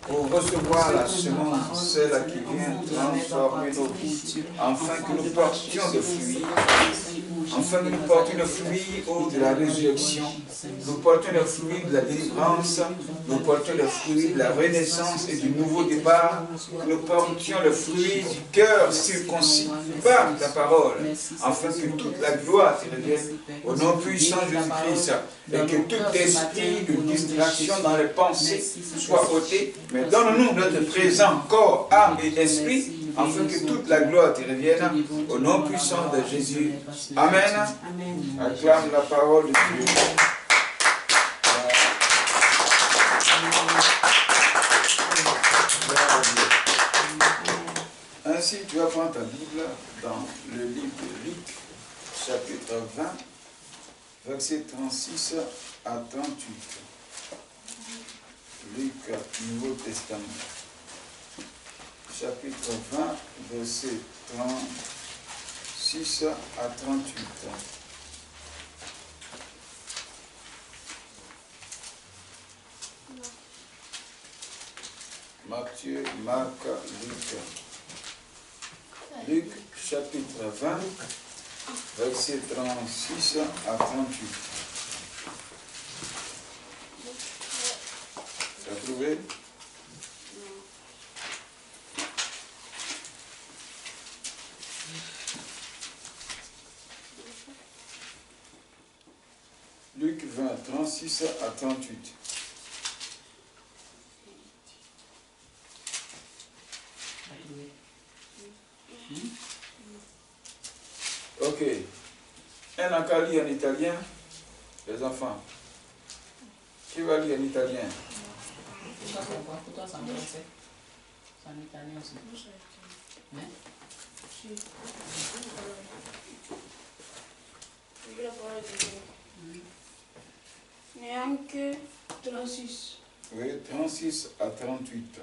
pour recevoir la semence, celle qui vient transformer nos vies, afin que nous portions des fruits, afin que nous portions des fruits de la résurrection, nous portions les fruits de la délivrance, nous portions les fruits de la renaissance et du nouveau départ, nous portions les fruits du cœur circoncis par ta parole, afin que toute la gloire te revienne au nom puissant de Jésus-Christ, et que tout esprit de distraction dans les pensées soit ôté, mais donne-nous notre présent corps, âme et esprit, afin que toute la gloire te revienne au nom puissant de Jésus. Amen. Acclame la parole de Dieu. Ainsi, tu vas prendre ta Bible dans le livre de Luc, chapitre 20, versets 36 à 38. Luc, Nouveau Testament. Chapitre 20, versets 36 à 38. Matthieu, Marc, Luc. Luc, chapitre 20, versets 36 à 38. Tu as trouvé? Luc 20, 36 à 38. Ok. Un n'a qu'à lire en italien, les enfants. Qui va lire en italien? Pour toi, c'est en français. C'est en italien aussi. Hein? Neanche 36. Oui, 36 à 38.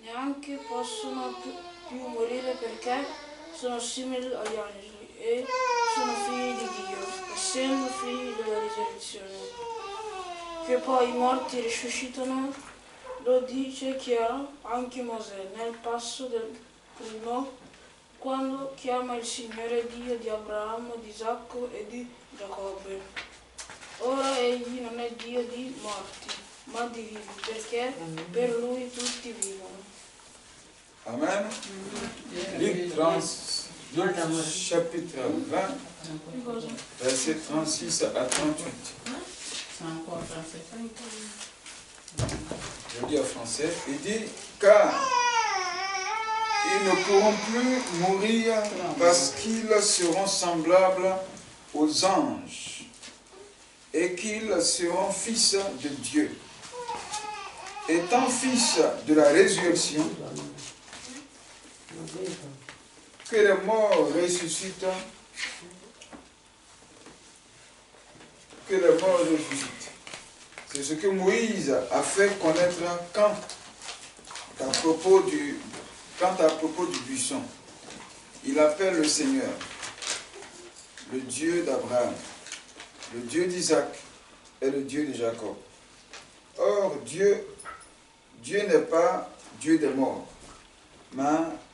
Neanche possono più morire perché sono simili agli angeli e sono figli di Dio, essendo figli della risurrezione. Che poi i morti risuscitano, lo dice chiaro anche Mosè nel passo del primo, quando chiama il Signore Dio di Abramo, di Isacco e di Giacobbe. Ora egli non è Dio di morti, ma di vivi, perché per lui tutti vivono. Amen. Luc 30, chapitre 20, verset 36 à 38. C'est encore français. Je dis en français, il dit, car ils ne pourront plus mourir parce qu'ils seront semblables aux anges et qu'ils seront fils de Dieu. Étant fils de la résurrection, que les morts ressuscitent, que les morts ressuscitent. C'est ce que Moïse a fait connaître quand à propos du buisson. Il appelle le Seigneur, le Dieu d'Abraham, le Dieu d'Isaac et le Dieu de Jacob. Or, Dieu n'est pas Dieu des morts, mais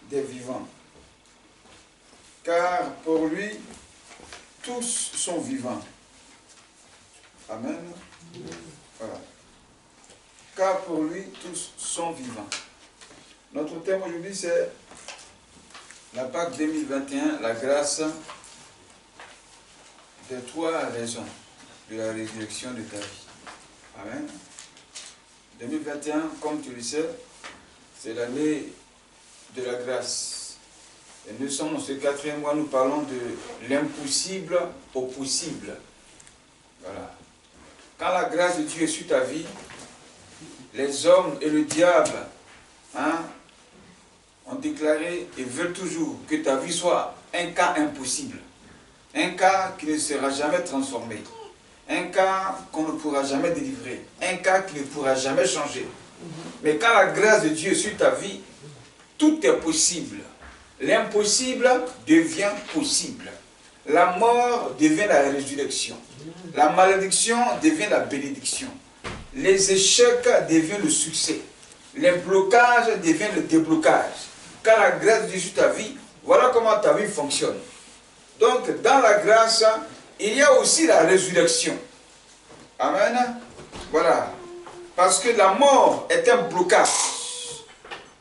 des vivants. Car pour lui, tous sont vivants. Amen. Voilà. Car pour lui, tous sont vivants. Notre thème aujourd'hui, c'est la Pâque 2021, la grâce des 3 raisons de la résurrection de ta vie. Amen. 2021, comme tu le sais, c'est l'année de la grâce. Et nous sommes dans ce 4e mois, nous parlons de l'impossible au possible. Voilà. Quand la grâce de Dieu est sur ta vie, les hommes et le diable ont déclaré et veulent toujours que ta vie soit un cas impossible. Un cas qui ne sera jamais transformé. Un cas qu'on ne pourra jamais délivrer. Un cas qui ne pourra jamais changer. Mais quand la grâce de Dieu est sur ta vie, tout est possible. L'impossible devient possible. La mort devient la résurrection. La malédiction devient la bénédiction. les échecs deviennent le succès. Les blocages deviennent le déblocage. Quand la grâce de Dieu sur ta vie, voilà comment ta vie fonctionne. Donc, dans la grâce, il y a aussi la résurrection. Amen. Voilà. Parce que la mort est un blocage.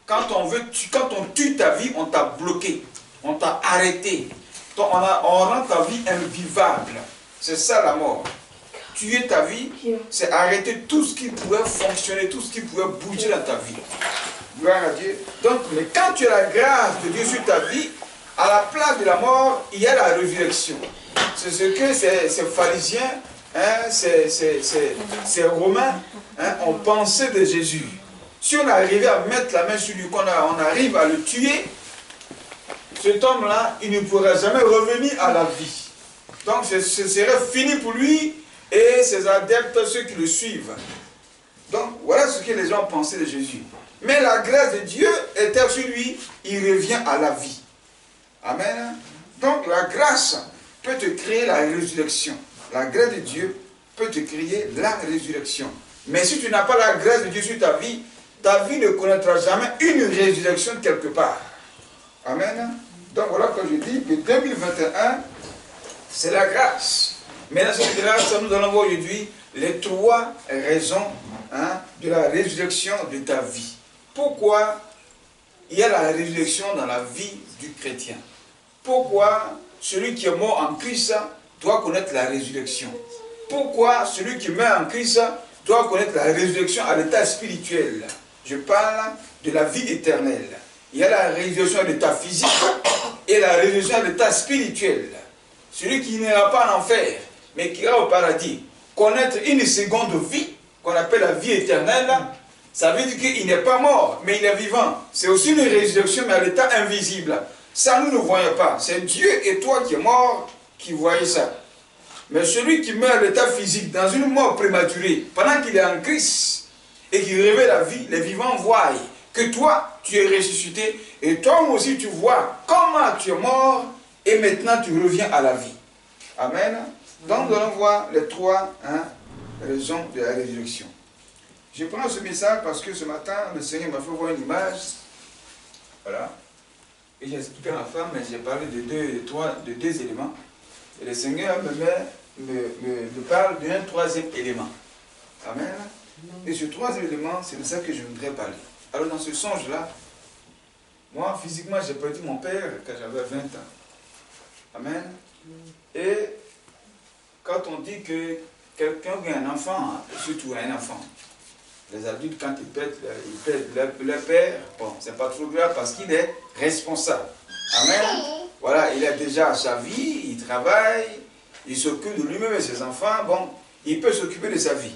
Quand on tue ta vie, on t'a bloqué. On t'a arrêté. On rend ta vie invivable. C'est ça la mort. Tuer ta vie, c'est arrêter tout ce qui pourrait fonctionner, tout ce qui pourrait bouger dans ta vie. Gloire à Dieu. Donc, mais quand tu as la grâce de Dieu sur ta vie, à la place de la mort, il y a la résurrection. C'est ce que ces pharisiens, hein, ces Romains, hein, ont pensé de Jésus. Si on arrivait à mettre la main sur lui, on arrive à le tuer, cet homme-là, il ne pourrait jamais revenir à la vie. Donc ce serait fini pour lui et ses adeptes, ceux qui le suivent. Donc voilà ce que les gens pensaient de Jésus. Mais la grâce de Dieu était sur lui, il revient à la vie. Amen. Donc la grâce peut te créer la résurrection. La grâce de Dieu peut te créer la résurrection. Mais si tu n'as pas la grâce de Dieu sur ta vie ne connaîtra jamais une résurrection quelque part. Amen. Donc voilà que je dis que 2021, c'est la grâce. Mais dans cette grâce, nous allons voir aujourd'hui les 3 raisons, hein, de la résurrection de ta vie. Pourquoi il y a la résurrection dans la vie du chrétien? Pourquoi celui qui est mort en Christ doit connaître la résurrection? Pourquoi celui qui meurt en Christ doit connaître la résurrection à l'état spirituel? Je parle de la vie éternelle. Il y a la résurrection à l'état physique et la résurrection à l'état spirituel. Celui qui n'ira pas en enfer, mais qui ira au paradis, connaître une seconde vie, qu'on appelle la vie éternelle, ça veut dire qu'il n'est pas mort, mais il est vivant. C'est aussi une résurrection, mais à l'état invisible. Ça, nous ne voyons pas. C'est Dieu et toi qui es mort qui voyez ça. Mais celui qui meurt à l'état physique, dans une mort prématurée, pendant qu'il est en Christ, et qu'il révèle la vie, les vivants voient que toi, tu es ressuscité, et toi aussi tu vois comment tu es mort, et maintenant tu reviens à la vie. Amen. Donc nous allons voir les 3 raisons de la résurrection. Je prends ce message parce que ce matin, le Seigneur m'a fait voir une image. Voilà. Et j'ai expliqué à ma femme, mais j'ai parlé de deux éléments. Et le Seigneur me parle d'un 3e élément. Amen. Et ce 3e élément, c'est de ça que je voudrais parler. Alors dans ce songe-là, moi physiquement j'ai perdu mon père quand j'avais 20 ans. Amen. Et quand on dit que quelqu'un qui a un enfant, surtout un enfant, les adultes quand ils perdent leur père, bon, c'est pas trop grave parce qu'il est responsable. Amen. Voilà, il a déjà sa vie, il travaille, il s'occupe de lui-même et ses enfants, bon, il peut s'occuper de sa vie.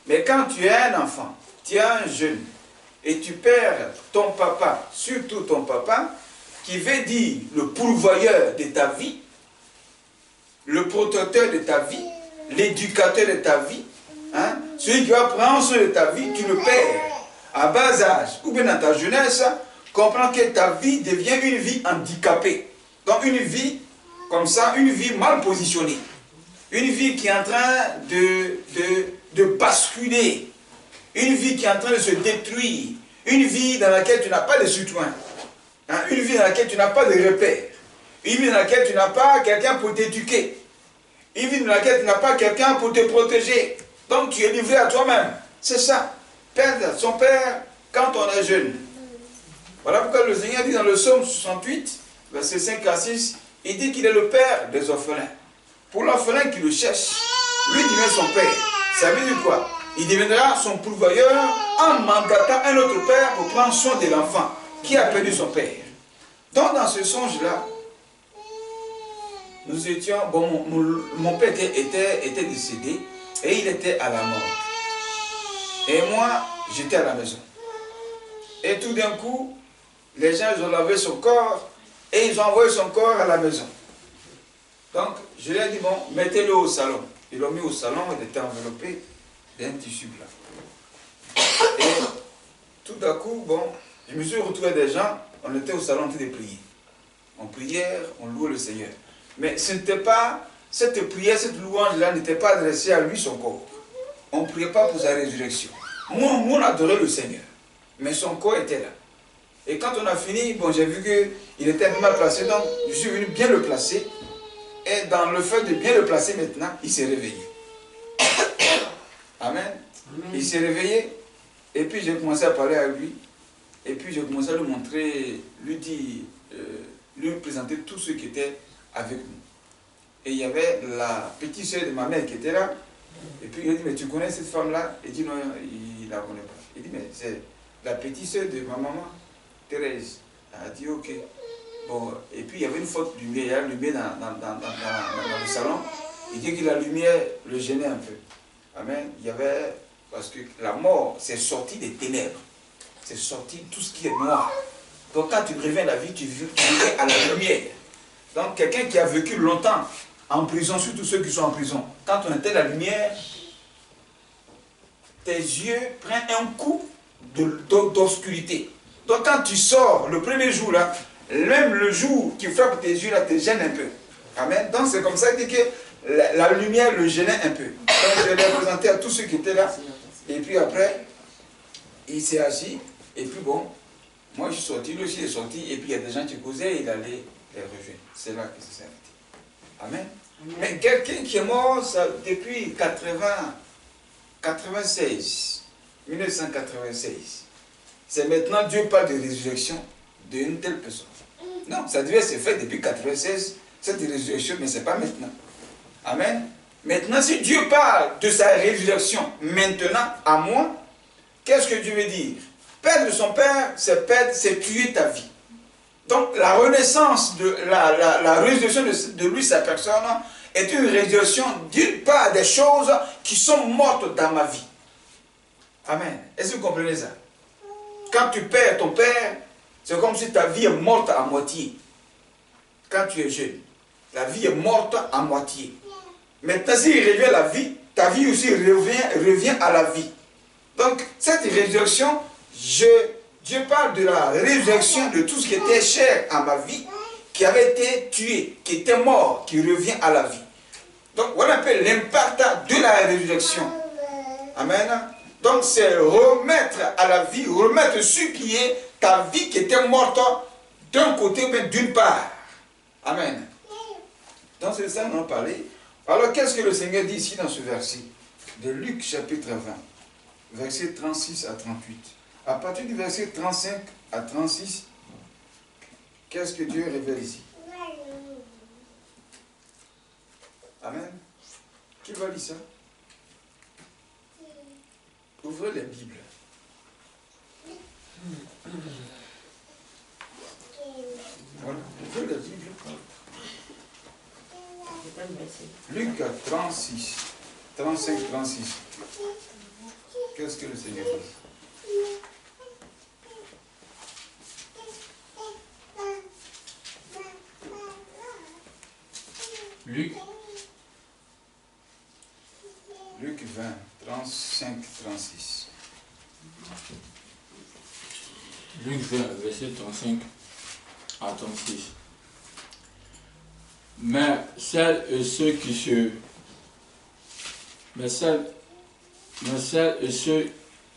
Mais quand tu es un enfant, tu es un jeune, et tu perds ton papa, surtout ton papa, qui veut dire le pourvoyeur de ta vie, le protecteur de ta vie, l'éducateur de ta vie, hein, celui qui va prendre soin de ta vie, tu le perds à bas âge, ou bien dans ta jeunesse, comprends que ta vie devient une vie handicapée. Donc une vie comme ça, une vie mal positionnée, une vie qui est en train de basculer, une vie qui est en train de se détruire, une vie dans laquelle tu n'as pas de soutien, hein, une vie dans laquelle tu n'as pas de repères, une vie dans laquelle tu n'as pas quelqu'un pour t'éduquer, une vie dans laquelle tu n'as pas quelqu'un pour te protéger. Donc tu es livré à toi-même. C'est ça. Perdre son père quand on est jeune. Voilà pourquoi le Seigneur dit dans le psaume 68, verset 5 à 6, il dit qu'il est le père des orphelins. Pour l'orphelin qui le cherche, lui devient son père. Ça veut dire quoi? Il deviendra son pourvoyeur en mandatant un autre père pour prendre soin de l'enfant qui a perdu son père. Donc dans ce songe-là, nous étions, bon, mon père était décédé et il était à la mort. Et moi, j'étais à la maison. Et tout d'un coup, les gens ils ont lavé son corps et ils ont envoyé son corps à la maison. Donc, je lui ai dit, bon, mettez-le au salon. Ils l'ont mis au salon, il était enveloppé d'un tissu blanc. Et tout d'un coup, bon, je me suis retrouvé des gens, on était au salon en train de prier. En prière, on louait le Seigneur. Mais ce n'était pas, cette prière, cette louange-là n'était pas adressée à lui, son corps. on ne priait pas pour sa résurrection. Moi, on adorait le Seigneur, mais son corps était là. Et quand on a fini, bon, j'ai vu qu'il était un peu mal placé, donc je suis venu bien le placer. Et dans le fait de bien le placer maintenant, il s'est réveillé. Amen. Amen. Il s'est réveillé, et puis j'ai commencé à parler à lui, et puis j'ai commencé à lui montrer, lui dire, lui présenter tous ceux qui étaient avec nous. Et il y avait la petite soeur de ma mère qui était là, et puis il a dit, mais tu connais cette femme-là? Il dit, non, il ne la connaît pas. Il dit, mais c'est la petite soeur de ma maman, Thérèse. Elle a dit, ok. Bon, et puis il y avait une forte lumière, il y a une lumière dans le salon. Il dit que la lumière le gênait un peu. Amen. Il y avait, parce que la mort, c'est sorti des ténèbres. C'est sorti tout ce qui est noir. Donc quand tu reviens à la vie, tu reviens à la lumière. Donc quelqu'un qui a vécu longtemps en prison, surtout ceux qui sont en prison, quand on était la lumière, tes yeux prennent un coup d'obscurité. Donc quand tu sors le premier jour là, même le jour qui frappe tes yeux là te gêne un peu. Amen. Donc c'est comme ça que la lumière le gênait un peu. Donc je l'ai présenté à tous ceux qui étaient là. Et puis après, il s'est assis. Et puis bon, moi je suis sorti, lui aussi est sorti. Et puis il y a des gens qui causaient et il allait les rejoindre. C'est là que ça s'est arrêté. Amen. Amen. Mais quelqu'un qui est mort ça, depuis 1996, c'est maintenant Dieu parle de résurrection d'une telle personne. Non, ça devait se faire depuis 1996, cette résurrection, mais ce n'est pas maintenant. Amen. Maintenant, si Dieu parle de sa résurrection maintenant à moi, qu'est-ce que Dieu veut dire? Perdre son père, c'est tuer ta vie. Donc la renaissance, la résurrection de lui, sa personne, est une résurrection d'une part des choses qui sont mortes dans ma vie. Amen. Est-ce que vous comprenez ça? Quand tu perds ton père, c'est comme si ta vie est morte à moitié. Quand tu es jeune, la vie est morte à moitié. Maintenant, s'il revient à la vie, ta vie aussi revient à la vie. Donc, cette résurrection, Dieu parle de la résurrection de tout ce qui était cher à ma vie, qui avait été tué, qui était mort, qui revient à la vie. Donc, voilà un peu l'impact de la résurrection. Amen. Donc, c'est remettre à la vie, remettre sur pied ta vie qui était morte d'un côté, mais d'une part. Amen. Donc, c'est ça qu'on en parlait. Alors, qu'est-ce que le Seigneur dit ici dans ce verset de Luc chapitre 20, versets 36 à 38. À partir du verset 35 à 36, qu'est-ce que Dieu révèle ici? Amen. Qui va lire ça? Ouvrez les Bibles. Voilà. Ouvrez les Bibles. Luc 36, 35, 36. Qu'est-ce que le Seigneur dit? Luc 20, 35, 36. Luc 20, verset 35 à 36. Mais celles et ceux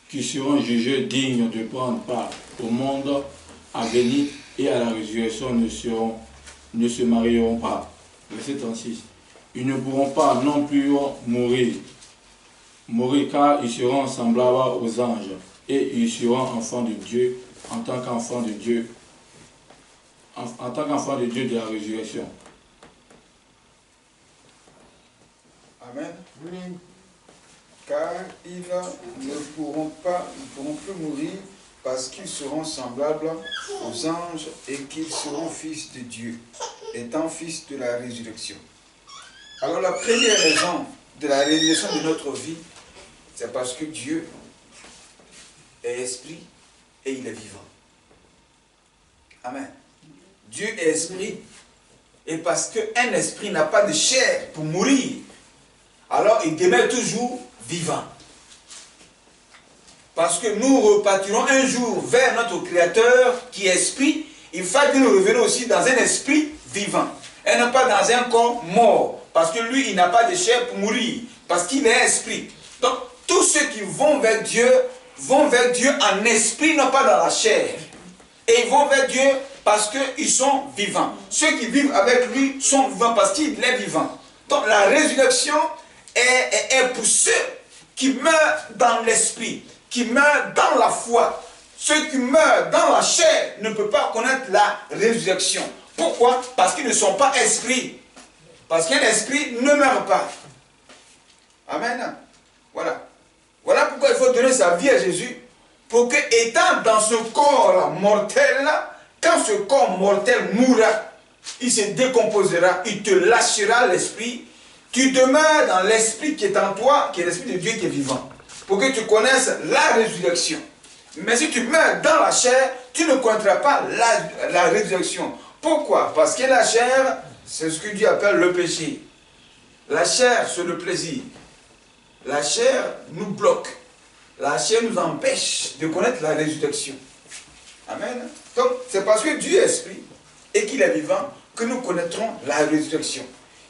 qui seront jugés dignes de prendre part au monde à venir et à la résurrection ne se marieront pas. Verset 36. Ils ne pourront pas non plus mourir car ils seront semblables aux anges et ils seront enfants de Dieu en tant qu'enfants de Dieu, en tant qu'enfants de Dieu de la résurrection. Amen. Amen. Car ils ne pourront plus mourir parce qu'ils seront semblables aux anges et qu'ils seront fils de Dieu, étant fils de la résurrection. Alors la première raison de la résurrection de notre vie, c'est parce que Dieu est esprit et il est vivant. Amen. Dieu est esprit et parce qu'un esprit n'a pas de chair pour mourir, alors il demeure toujours vivant. Parce que nous repartirons un jour vers notre Créateur qui est esprit, il faut que nous revenions aussi dans un esprit vivant et non pas dans un corps mort. Parce que lui, il n'a pas de chair pour mourir, parce qu'il est esprit. Donc, tout tous ceux qui vont vers Dieu en esprit, non pas dans la chair. Et ils vont vers Dieu parce qu'ils sont vivants. Ceux qui vivent avec lui sont vivants parce qu'il est vivant. Donc la résurrection est pour ceux qui meurent dans l'esprit, qui meurent dans la foi. Ceux qui meurent dans la chair ne peuvent pas connaître la résurrection. Pourquoi? Parce qu'ils ne sont pas esprits. Parce qu'un esprit ne meurt pas. Amen. Voilà. Voilà pourquoi il faut donner sa vie à Jésus. Pour que, étant dans ce corps mortel, quand ce corps mortel mourra, il se décomposera, il te lâchera l'esprit. Tu demeures dans l'esprit qui est en toi, qui est l'esprit de Dieu qui est vivant. Pour que tu connaisses la résurrection. Mais si tu meurs dans la chair, tu ne connaîtras pas la résurrection. Pourquoi? Parce que la chair, c'est ce que Dieu appelle le péché. La chair, c'est le plaisir. La chair nous bloque. La chair nous empêche de connaître la résurrection. Amen. Donc, c'est parce que Dieu est esprit et qu'il est vivant que nous connaîtrons la résurrection.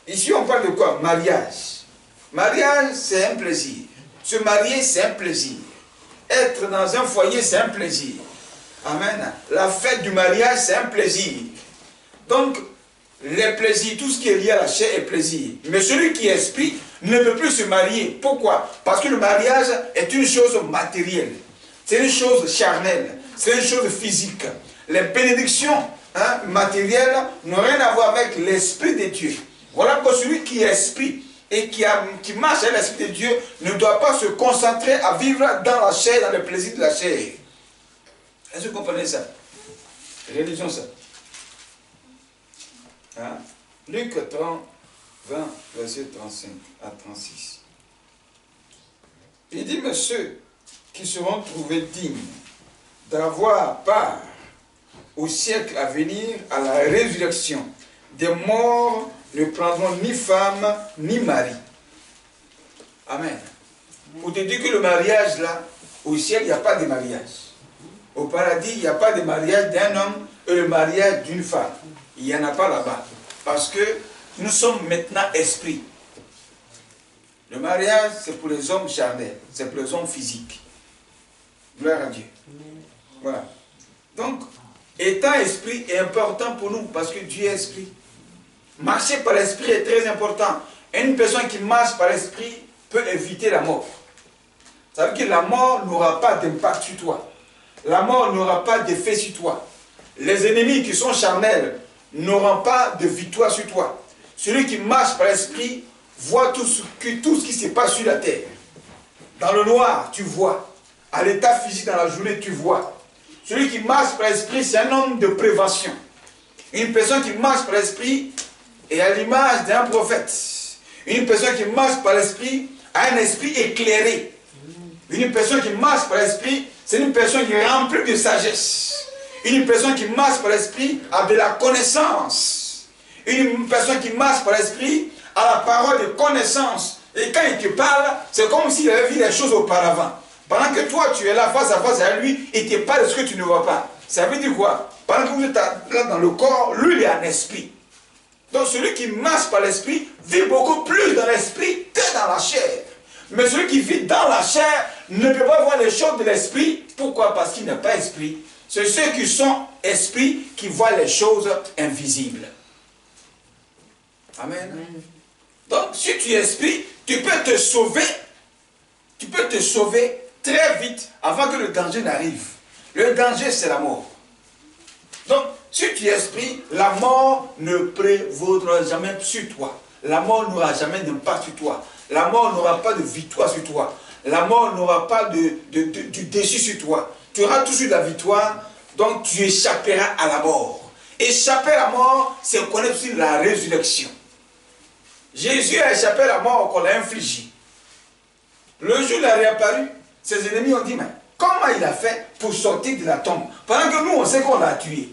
Ici, on parle de quoi? Mariage. Mariage, c'est un plaisir. Se marier, c'est un plaisir. Être dans un foyer, c'est un plaisir. Amen. La fête du mariage, c'est un plaisir. Donc, les plaisirs, tout ce qui est lié à la chair est plaisir. Mais celui qui est esprit ne peut plus se marier. Pourquoi? Parce que le mariage est une chose matérielle. C'est une chose charnelle. C'est une chose physique. Les bénédictions matérielles n'ont rien à voir avec l'esprit de Dieu. Voilà pourquoi celui qui est esprit et qui marche avec l'esprit de Dieu ne doit pas se concentrer à vivre dans la chair, dans le plaisir de la chair. Est-ce que vous comprenez ça? Réalisons ça. Hein? Luc 30, 20, verset 35 à 36. Il dit, mais ceux qui seront trouvés dignes d'avoir part au siècle à venir à la résurrection des morts ne prendront ni femme ni mari. Amen. Pour te dire que le mariage là, au ciel, il n'y a pas de mariage. Au paradis, il n'y a pas de mariage d'un homme et le mariage d'une femme. Il n'y en a pas là-bas. Parce que nous sommes maintenant esprits. Le mariage, c'est pour les hommes charnels. C'est pour les hommes physiques. Gloire à Dieu. Voilà. Donc, étant esprit est important pour nous parce que Dieu est esprit. Marcher par l'esprit est très important. Et une personne qui marche par l'esprit peut éviter la mort. Ça veut dire que la mort n'aura pas d'impact sur toi. La mort n'aura pas d'effet sur toi. Les ennemis qui sont charnels n'auront pas de victoire sur toi. Celui qui marche par l'esprit voit tout ce qui se passe sur la terre. Dans le noir, tu vois. À l'état physique, dans la journée, tu vois. Celui qui marche par l'esprit, c'est un homme de prévention. Une personne qui marche par l'esprit est à l'image d'un prophète. Une personne qui marche par l'esprit a un esprit éclairé. Une personne qui marche par l'esprit, c'est une personne qui est remplie de sagesse. Une personne qui marche par l'esprit a de la connaissance. Une personne qui marche par l'esprit a la parole de connaissance. Et quand il te parle, c'est comme s'il avait vu les choses auparavant. Pendant que toi, tu es là face à face à lui, il te parle de ce que tu ne vois pas. Ça veut dire quoi? Pendant que vous êtes là dans le corps, lui, il est en esprit. Donc celui qui marche par l'esprit vit beaucoup plus dans l'esprit que dans la chair. Mais celui qui vit dans la chair ne peut pas voir les choses de l'esprit. Pourquoi? Parce qu'il n'est pas esprit. C'est ceux qui sont esprits qui voient les choses invisibles. Amen. Amen. Donc si tu es esprit, tu peux te sauver. Tu peux te sauver très vite avant que le danger n'arrive. Le danger, c'est la mort. Donc, si tu es esprit, la mort ne prévaudra jamais sur toi. La mort n'aura jamais d'impact sur toi. La mort n'aura pas de victoire sur toi. La mort n'aura pas du déçu sur toi. Tu auras toujours la victoire, donc tu échapperas à la mort. Échapper à la mort, c'est connaître aussi la résurrection. Jésus a échappé à la mort qu'on l'a infligée. Le jour où il a réapparu, ses ennemis ont dit, mais comment il a fait pour sortir de la tombe? Pendant que nous, on sait qu'on l'a tué.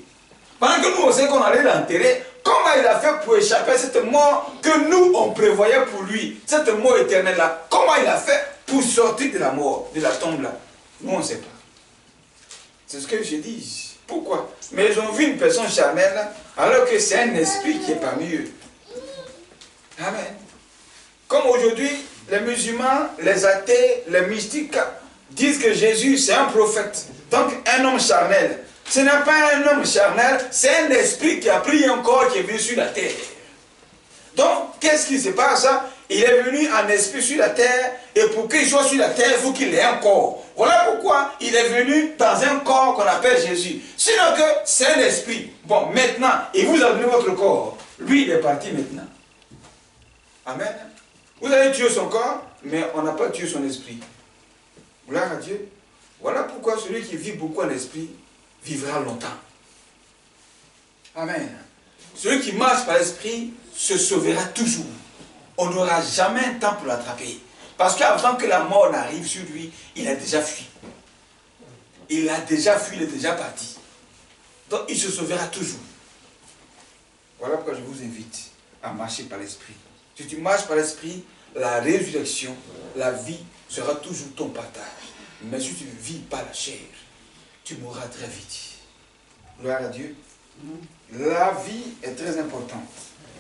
Pendant que nous, on sait qu'on allait l'enterrer, comment il a fait pour échapper à cette mort que nous, on prévoyait pour lui? Cette mort éternelle-là, comment il a fait pour sortir de la mort, de la tombe-là? Nous, on ne sait pas. C'est ce que je dis. Pourquoi? Mais ils ont vu une personne charnelle, alors que c'est un esprit qui est parmi eux. Amen. Comme aujourd'hui, les musulmans, les athées, les mystiques disent que Jésus c'est un prophète, donc un homme charnel. Ce n'est pas un homme charnel, c'est un esprit qui a pris un corps qui est venu sur la terre. Donc, qu'est-ce qui se passe? Il est venu en esprit sur la terre, et pour qu'il soit sur la terre, il faut qu'il ait un corps. Voilà pourquoi il est venu dans un corps qu'on appelle Jésus. Sinon que c'est un esprit. Bon, maintenant, il vous a donné votre corps. Lui, il est parti maintenant. Amen. Vous avez tué son corps, mais on n'a pas tué son esprit. Gloire à Dieu. Voilà pourquoi celui qui vit beaucoup en esprit vivra longtemps. Amen. Celui qui marche par l'esprit se sauvera toujours. On n'aura jamais un temps pour l'attraper. Parce qu'avant que la mort n'arrive sur lui, il a déjà fui. Il a déjà fui, il est déjà parti. Donc il se sauvera toujours. Voilà pourquoi je vous invite à marcher par l'esprit. Si tu marches par l'esprit, la résurrection, la vie sera toujours ton partage. Mais si tu vis par la chair, tu mourras très vite. Gloire à Dieu. La vie est très importante.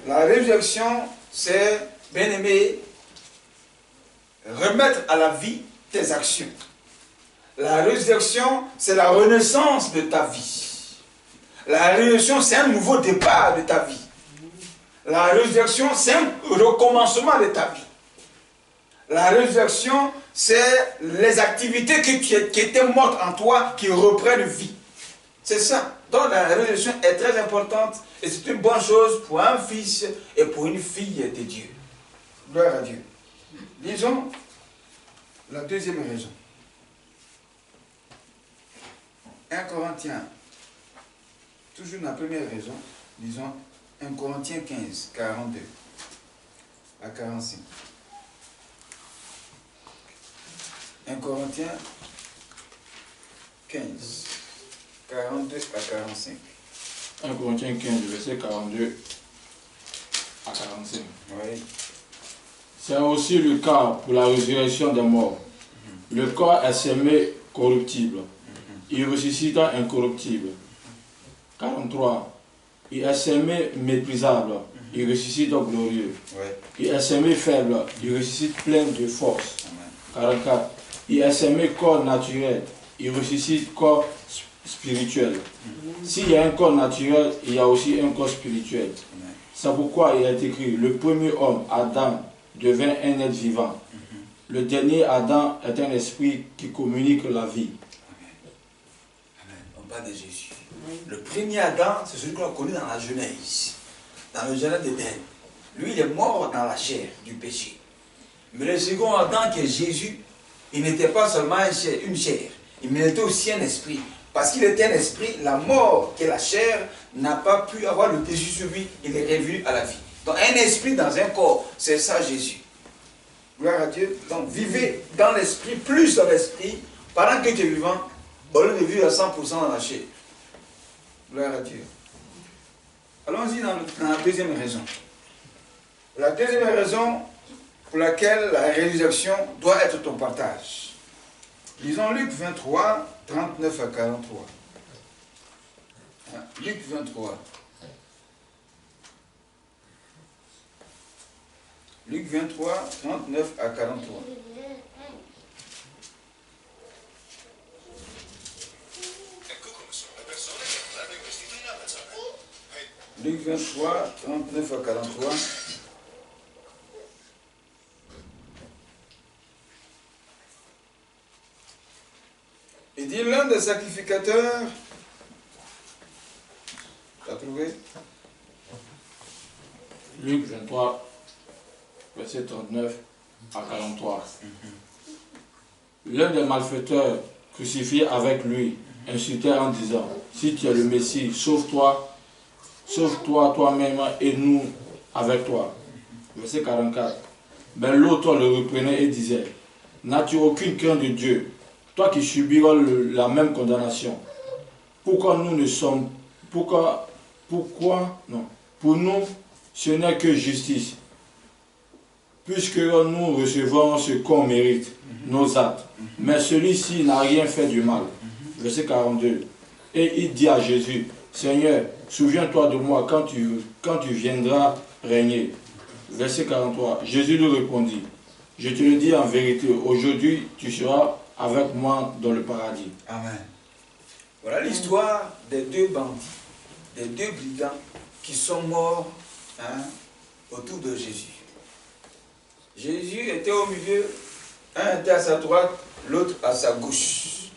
La résurrection, c'est, bien aimé, remettre à la vie tes actions. La résurrection, c'est la renaissance de ta vie. La résurrection, c'est un nouveau départ de ta vie. La résurrection, c'est un recommencement de ta vie. La résurrection, c'est les activités qui étaient mortes en toi qui reprennent vie. C'est ça. Donc la résurrection est très importante et c'est une bonne chose pour un fils et pour une fille de Dieu. Gloire à Dieu. Disons la deuxième raison. 1 Corinthiens, toujours la première raison, disons 1 Corinthiens 15, 42 à 45. 1 Corinthiens 15, 42 à 45. 1 Corinthiens 15, verset 42 à 45. Oui. C'est aussi le cas pour la résurrection des morts. Le corps est semé corruptible. Il ressuscite incorruptible. 43. Il est semé méprisable. Il ressuscite glorieux. Ouais. Il est semé faible. Il ressuscite plein de force. Amen. 44. Il est semé corps naturel. Il ressuscite corps spirituel. S'il y a un corps naturel, il y a aussi un corps spirituel. Amen. C'est pourquoi il est écrit, le premier homme, Adam, devint un être vivant. Le dernier Adam est un esprit qui communique la vie. Amen. On parle de Jésus. Le premier Adam, c'est celui qu'on a connu dans la Genèse, dans le jardin d'Éden. Lui, il est mort dans la chair du péché. Mais le second Adam, qui est Jésus, il n'était pas seulement une chair, mais il était aussi un esprit. Parce qu'il était un esprit, la mort, qui est la chair, n'a pas pu avoir le dessus sur lui, il est revenu à la vie. Donc un esprit dans un corps, c'est ça Jésus. Gloire à Dieu. Donc vivez dans l'esprit, plus dans l'esprit, pendant que tu es vivant, au lieu de vivre à 100% dans la chair. Gloire à Dieu. Allons-y dans la deuxième raison. La deuxième raison pour laquelle la réalisation doit être ton partage. Lisons Luc 23, 39 à 43. Luc 23. Luc 23, 39 à 43. Luc 23, 39 à 43. Il dit, l'un des sacrificateurs, tu as trouvé? Luc 23, verset 39 à 43. L'un des malfaiteurs crucifié avec lui insultait en disant, si tu es le Messie, sauve-toi toi-même et nous avec toi. Verset 44. Mais l'autre le reprenait et disait, n'as-tu aucune crainte de Dieu, toi qui subiras la même condamnation? Pourquoi nous ne sommes... Pourquoi non? Pour nous, ce n'est que justice, puisque nous recevons ce qu'on mérite, nos actes. Mais celui-ci n'a rien fait du mal. Verset 42. Et il dit à Jésus, Seigneur, souviens-toi de moi quand tu viendras régner. Verset 43. Jésus lui répondit, Je te le dis en vérité, aujourd'hui, tu seras avec moi dans le paradis. Amen. Voilà l'histoire des deux bandits, des deux brigands qui sont morts autour de Jésus. Jésus était au milieu, un était à sa droite, l'autre à sa gauche.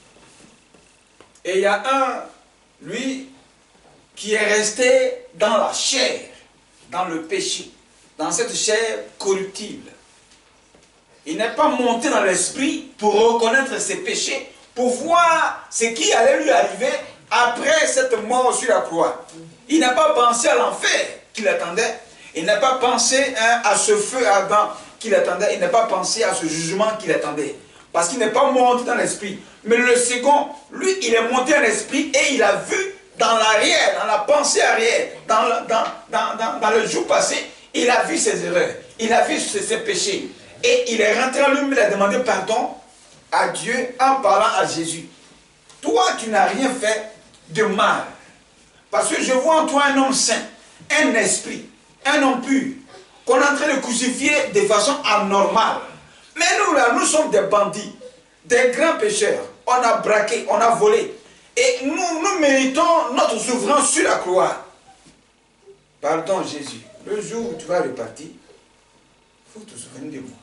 Et il y a un, lui, qui est resté dans la chair, dans le péché, dans cette chair corruptible. Il n'est pas monté dans l'esprit pour reconnaître ses péchés, pour voir ce qui allait lui arriver après cette mort sur la croix. Il n'a pas pensé à l'enfer qui l'attendait. Il n'a pas pensé à ce feu ardent qui l'attendait. Il n'a pas pensé à ce jugement qui l'attendait. Parce qu'il n'est pas monté dans l'esprit. Mais le second, lui, il est monté dans l'esprit et il a vu dans l'arrière, dans la pensée arrière, dans le jour passé, il a vu ses erreurs. Il a vu ses péchés. Et il est rentré en lui, il a demandé pardon à Dieu en parlant à Jésus. Toi, tu n'as rien fait de mal. Parce que je vois en toi un homme saint, un esprit, un homme pur, qu'on est en train de crucifier de façon anormale. Mais nous, là, nous sommes des bandits, des grands pécheurs. On a braqué, on a volé. Et nous méritons notre souffrance sur la croix. Pardon, Jésus. Le jour où tu vas repartir, il faut te souvenir de moi.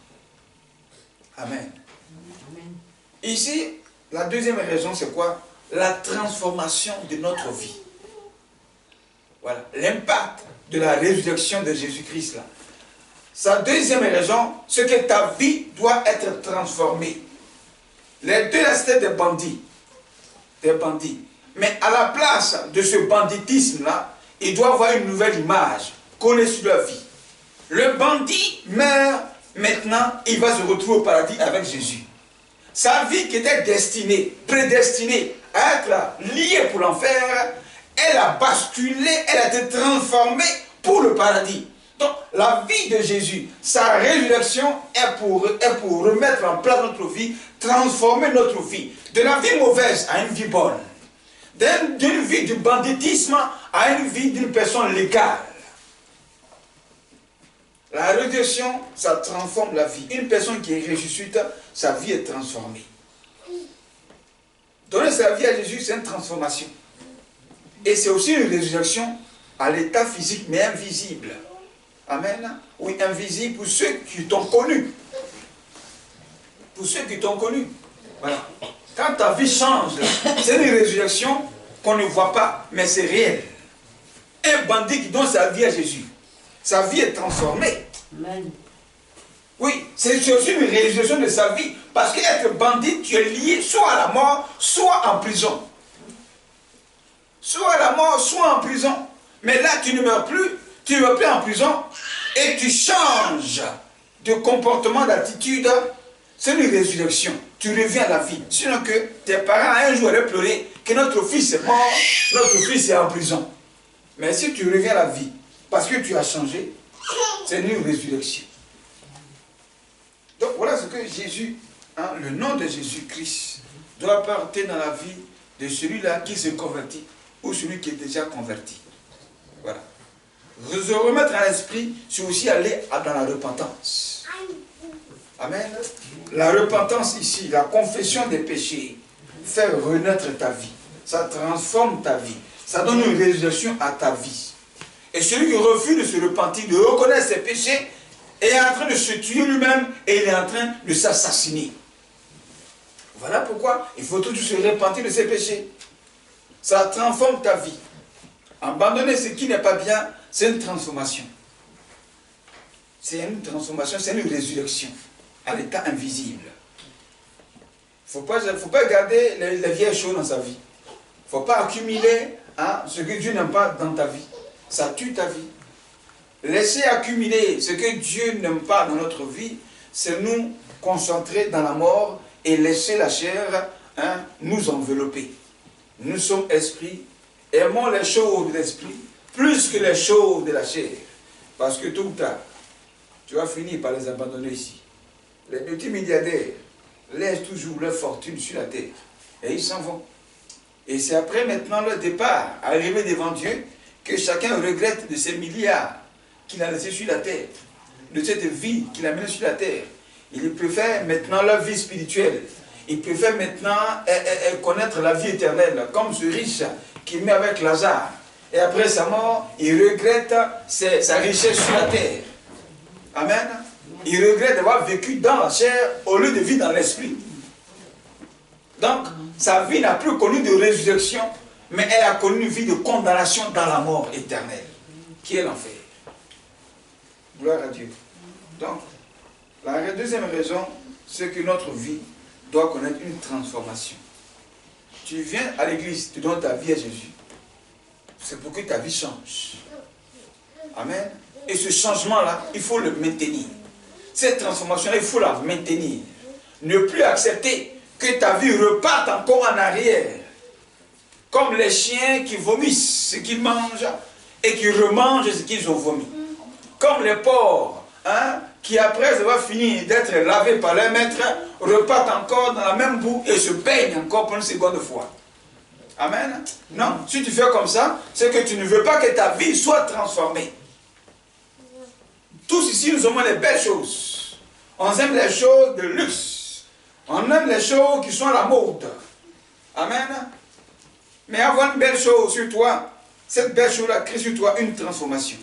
Amen. Amen. Ici, la deuxième raison, c'est quoi? La transformation de notre vie. Voilà, l'impact de la résurrection de Jésus-Christ là. Sa deuxième raison, c'est que ta vie doit être transformée. Les deux là, c'était des bandits. Des bandits. Mais à la place de ce banditisme là, il doit avoir une nouvelle image collée sur leur vie. Le bandit meurt, maintenant il va se retrouver au paradis avec Jésus. Sa vie qui était destinée, prédestinée à être liée pour l'enfer, elle a basculé, elle a été transformée pour le paradis. Donc la vie de Jésus, sa résurrection est pour remettre en place notre vie, transformer notre vie. De la vie mauvaise à une vie bonne. D'une vie du banditisme à une vie d'une personne légale. La résurrection, ça transforme la vie. Une personne qui est ressuscite, sa vie est transformée. Donner sa vie à Jésus, c'est une transformation. Et c'est aussi une résurrection à l'état physique, mais invisible. Amen. Oui, invisible pour ceux qui t'ont connu. Pour ceux qui t'ont connu. Voilà. Quand ta vie change, c'est une résurrection qu'on ne voit pas, mais c'est réel. Un bandit qui donne sa vie à Jésus. Sa vie est transformée. Amen. Oui, c'est aussi une réalisation de sa vie. Parce qu'être bandit, tu es lié soit à la mort, soit en prison. Soit à la mort, soit en prison. Mais là, tu ne meurs plus, tu ne meurs plus en prison, et tu changes de comportement, d'attitude. C'est une résurrection. Tu reviens à la vie. Sinon que tes parents, un jour, allaient pleurer que notre fils est mort, notre fils est en prison. Mais si tu reviens à la vie, parce que tu as changé, c'est une résurrection. Donc voilà ce que Jésus, le nom de Jésus-Christ, doit porter dans la vie de celui-là qui se convertit ou celui qui est déjà converti. Voilà. Se remettre à l'esprit, c'est aussi aller dans la repentance. Amen. La repentance ici, la confession des péchés, fait renaître ta vie. Ça transforme ta vie. Ça donne une résurrection à ta vie. Et celui qui refuse de se repentir, de reconnaître ses péchés, est en train de se tuer lui-même et il est en train de s'assassiner. Voilà pourquoi il faut toujours se repentir de ses péchés. Ça transforme ta vie. Abandonner ce qui n'est pas bien, c'est une transformation. C'est une transformation, c'est une résurrection à l'état invisible. Il ne faut pas garder les vieilles choses dans sa vie. Il ne faut pas accumuler ce que Dieu n'aime pas dans ta vie. Ça tue ta vie. Laisser accumuler ce que Dieu n'aime pas dans notre vie, c'est nous concentrer dans la mort et laisser la chair nous envelopper. Nous sommes esprits, aimons les choses de l'esprit plus que les choses de la chair. Parce que tôt ou tard, tu vas finir par les abandonner ici. Les petits milliardaires laissent toujours leur fortune sur la terre et ils s'en vont. Et c'est après maintenant leur départ, arrivé devant Dieu, que chacun regrette de ces milliards qu'il a laissés sur la terre, de cette vie qu'il a menée sur la terre. Ils préfèrent maintenant la vie spirituelle. Ils préfèrent maintenant connaître la vie éternelle, comme ce riche qui met avec Lazare. Et après sa mort, il regrette sa richesse sur la terre. Amen. Il regrette d'avoir vécu dans la chair au lieu de vivre dans l'esprit. Donc, sa vie n'a plus connu de résurrection, mais elle a connu une vie de condamnation dans la mort éternelle, qui est l'enfer. Gloire à Dieu. Donc, la deuxième raison, c'est que notre vie doit connaître une transformation. Tu viens à l'église, tu donnes ta vie à Jésus. C'est pour que ta vie change. Amen. Et ce changement-là, il faut le maintenir. Cette transformation-là, il faut la maintenir. Ne plus accepter que ta vie reparte encore en arrière. Comme les chiens qui vomissent ce qu'ils mangent et qui remangent ce qu'ils ont vomi. Comme les porcs, qui après avoir fini d'être lavés par leur maître, repartent encore dans la même boue et se baignent encore pour une seconde fois. Amen. Non, si tu fais comme ça, c'est que tu ne veux pas que ta vie soit transformée. Tous ici, nous aimons les belles choses. On aime les choses de luxe. On aime les choses qui sont à la mode. Amen. Mais avoir une belle chose sur toi, cette belle chose-là crée sur toi une transformation.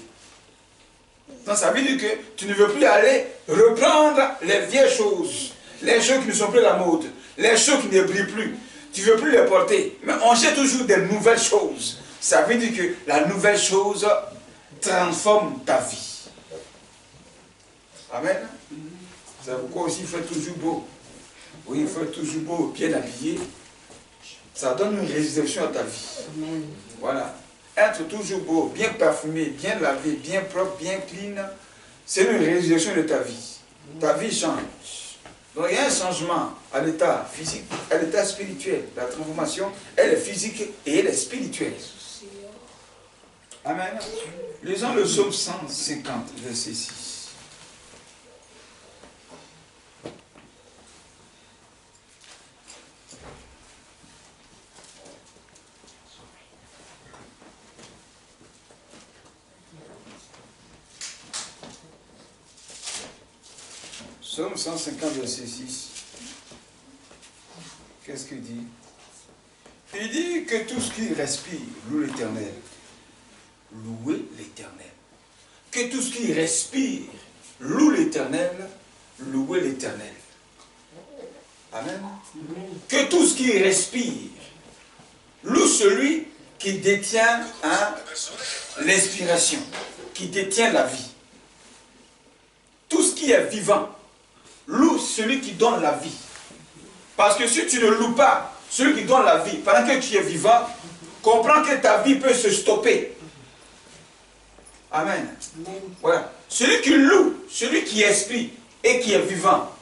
Donc ça veut dire que tu ne veux plus aller reprendre les vieilles choses, les choses qui ne sont plus à la mode, les choses qui ne brillent plus. Tu ne veux plus les porter. Mais on cherche toujours des nouvelles choses. Ça veut dire que la nouvelle chose transforme ta vie. Amen. C'est pourquoi aussi il faut être toujours beau. Oui, il faut être toujours beau, bien habillé. Ça donne une résurrection à ta vie. Amen. Voilà. Être toujours beau, bien parfumé, bien lavé, bien propre, bien clean, c'est une résurrection de ta vie. Ta vie change. Donc il y a un changement à l'état physique, à l'état spirituel. La transformation, elle est physique et elle est spirituelle. Amen. Lisons le psaume 150, verset 6. Psaume 150, verset 6. Qu'est-ce qu'il dit? Il dit que tout ce qui respire loue l'Éternel. Louez l'Éternel. Que tout ce qui respire loue l'Éternel. Louez l'Éternel. Amen. Que tout ce qui respire loue celui qui détient l'inspiration, qui détient la vie. Tout ce qui est vivant loue celui qui donne la vie. Parce que si tu ne loues pas celui qui donne la vie, pendant que tu es vivant, comprends que ta vie peut se stopper. Amen. Voilà. Celui qui loue, celui qui esprit et qui est vivant,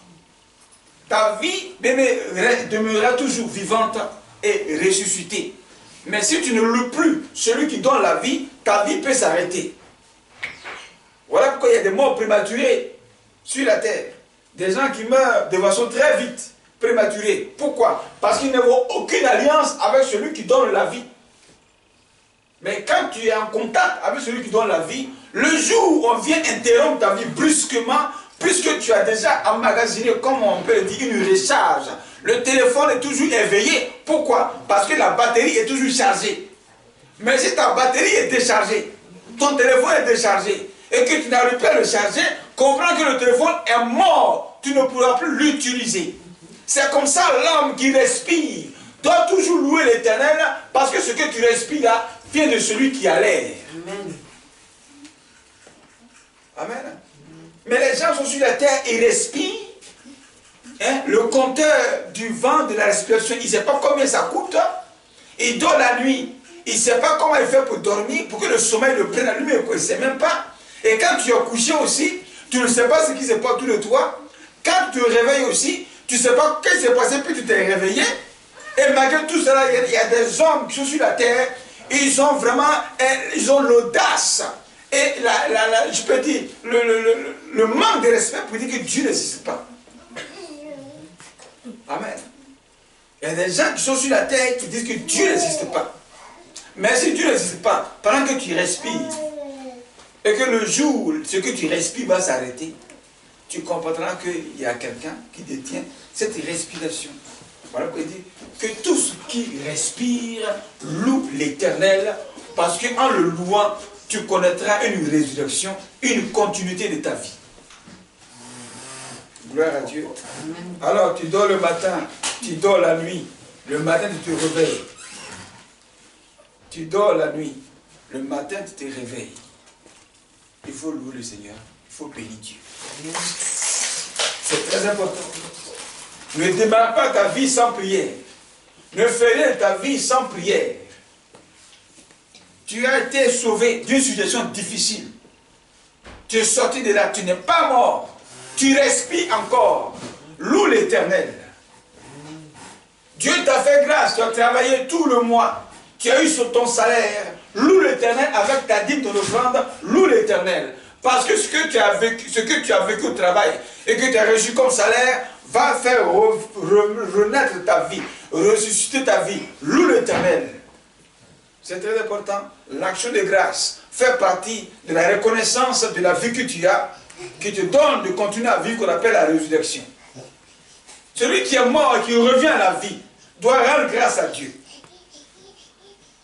ta vie demeurera toujours vivante et ressuscitée. Mais si tu ne loues plus celui qui donne la vie, ta vie peut s'arrêter. Voilà pourquoi il y a des morts prématurés sur la terre. Des gens qui meurent de façon très vite, prématurée. Pourquoi? Parce qu'ils n'ont aucune alliance avec celui qui donne la vie. Mais quand tu es en contact avec celui qui donne la vie, le jour où on vient interrompre ta vie brusquement, puisque tu as déjà emmagasiné, comme on peut le dire, une recharge, le téléphone est toujours éveillé. Pourquoi? Parce que la batterie est toujours chargée. Mais si ta batterie est déchargée, ton téléphone est déchargé, et que tu n'arrives pas à le charger, comprends que le téléphone est mort. Tu ne pourras plus l'utiliser. C'est comme ça l'homme qui respire doit toujours louer l'Éternel, parce que ce que tu respires là vient de celui qui a l'air. Amen. Amen. Mais les gens sont sur la terre et respirent. Le compteur du vent, de la respiration, il ne sait pas combien ça coûte. Il dort la nuit. Il ne sait pas comment il fait pour dormir, pour que le sommeil le prenne à lui, il ne sait même pas. Et quand tu es couché aussi, tu ne sais pas ce qui se passe tout de toi. Quand tu te réveilles aussi, tu ne sais pas ce qui s'est passé, puis tu t'es réveillé. Et malgré tout cela, il y a des hommes qui sont sur la terre, ils ont vraiment, ils ont l'audace. Et je peux dire, le manque de respect pour dire que Dieu n'existe pas. Amen. Il y a des gens qui sont sur la terre qui disent que Dieu n'existe pas. Mais si Dieu n'existe pas, pendant que tu respires, et que le jour, ce que tu respires va s'arrêter, tu comprendras qu'il y a quelqu'un qui détient cette respiration. Voilà pourquoi il dit que tout ce qui respire loue l'Éternel, parce qu'en le louant, tu connaîtras une résurrection, une continuité de ta vie. Gloire à Dieu. Alors tu dors le matin, tu dors la nuit, le matin tu te réveilles. Tu dors la nuit, le matin tu te réveilles. Il faut louer le Seigneur, il faut bénir Dieu. C'est très important. Ne démarre pas ta vie sans prière. Ne fais rien de ta vie sans prière. Tu as été sauvé d'une situation difficile. Tu es sorti de là, tu n'es pas mort. Tu respires encore. Loue l'Éternel. Dieu t'a fait grâce, tu as travaillé tout le mois. Tu as eu sur ton salaire. Loue l'Éternel avec ta dîme, ton offrande. Loue l'Éternel. Parce que ce que tu as vécu au travail et que tu as reçu comme salaire va faire renaître ta vie, ressusciter ta vie. Loue l'Éternel. C'est très important. L'action de grâce fait partie de la reconnaissance de la vie que tu as, qui te donne de continuer à vivre, qu'on appelle la résurrection. Celui qui est mort et qui revient à la vie doit rendre grâce à Dieu.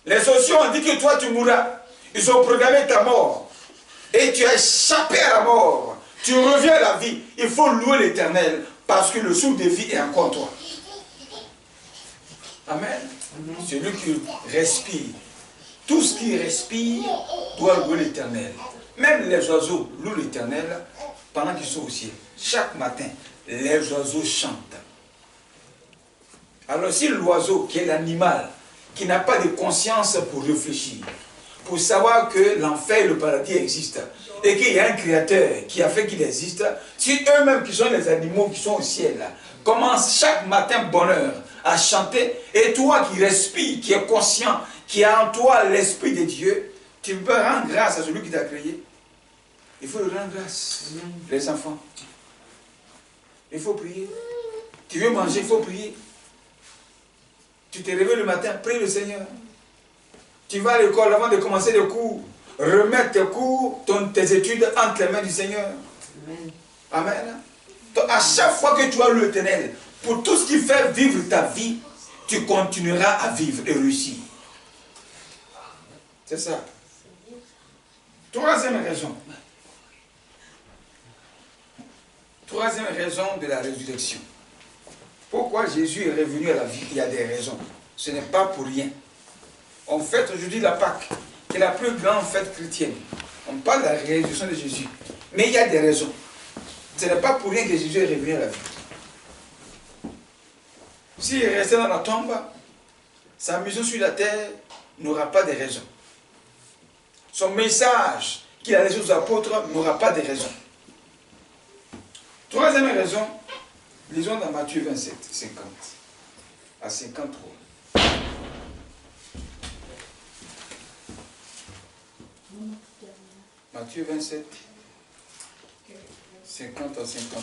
Les sociaux ont dit que toi tu mourras. Ils ont programmé ta mort. Et tu as échappé à la mort. Tu reviens à la vie. Il faut louer l'Éternel parce que le souffle de vie est encore en toi. Amen. Celui qui respire. Tout ce qui respire doit louer l'Éternel. Même les oiseaux louent l'Éternel pendant qu'ils sont au ciel. Chaque matin, les oiseaux chantent. Alors si l'oiseau, qui est l'animal, qui n'a pas de conscience pour réfléchir, pour savoir que l'enfer et le paradis existent, et qu'il y a un créateur qui a fait qu'il existe, si eux-mêmes qui sont les animaux qui sont au ciel, commencent chaque matin bonheur à chanter, et toi qui respires, qui es conscient, qui a en toi l'Esprit de Dieu, tu peux rendre grâce à celui qui t'a créé. Il faut le rendre grâce. Les enfants, il faut prier. Tu veux manger, il faut prier. Tu te réveilles le matin, prie le Seigneur. Tu vas à l'école avant de commencer les cours. Remettre tes cours, tes études entre les mains du Seigneur. Amen. Amen. Donc, à chaque fois que tu as l'Éternel, pour tout ce qui fait vivre ta vie, tu continueras à vivre et réussir. C'est ça. Troisième raison. Troisième raison de la résurrection. Pourquoi Jésus est revenu à la vie? Il y a des raisons. Ce n'est pas pour rien. On fête aujourd'hui la Pâque, qui est la plus grande fête chrétienne. On parle de la résurrection de Jésus. Mais il y a des raisons. Ce n'est pas pour rien que Jésus est revenu à la vie. S'il restait dans la tombe, sa mission sur la terre n'aura pas de raison. Son message qu'il a laissé aux apôtres n'aura pas de raison. Troisième raison, lisons dans Matthieu 27, 50 à 53. Matthieu 27, 50 à 53.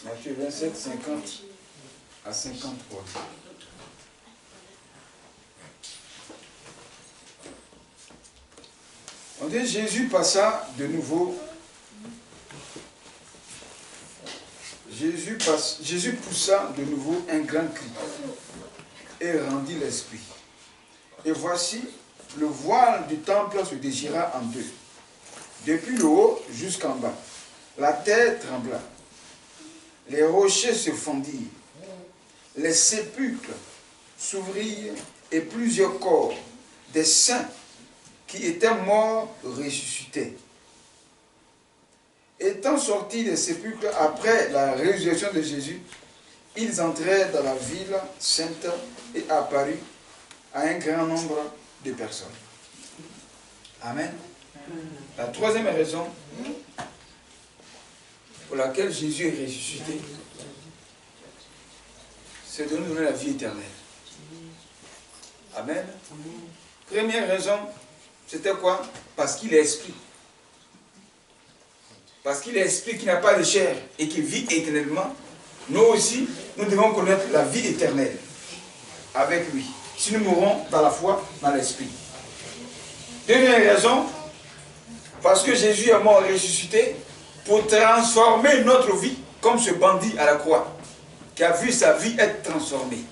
Matthieu 27, 50 à 53. On dit Jésus passa de nouveau. Jésus poussa de nouveau un grand cri et rendit l'esprit. Et voici, le voile du temple se déchira en deux, depuis le haut jusqu'en bas. La terre trembla. Les rochers se fondirent, les sépulcres s'ouvrirent et plusieurs corps des saints qui étaient morts ressuscitèrent. Étant sortis des sépulcres après la résurrection de Jésus, ils entrèrent dans la ville sainte et apparurent à un grand nombre de personnes. Amen. La troisième raison pour laquelle Jésus est ressuscité, c'est de nous donner la vie éternelle. Amen. Première raison, c'était quoi? Parce qu'il est esprit. parce qu'il est esprit qui n'a pas de chair et qui vit éternellement, nous aussi, nous devons connaître la vie éternelle avec lui. Si nous mourons dans la foi, dans l'esprit. Deuxième raison, parce que Jésus est mort et ressuscité pour transformer notre vie, comme ce bandit à la croix, qui a vu sa vie être transformée.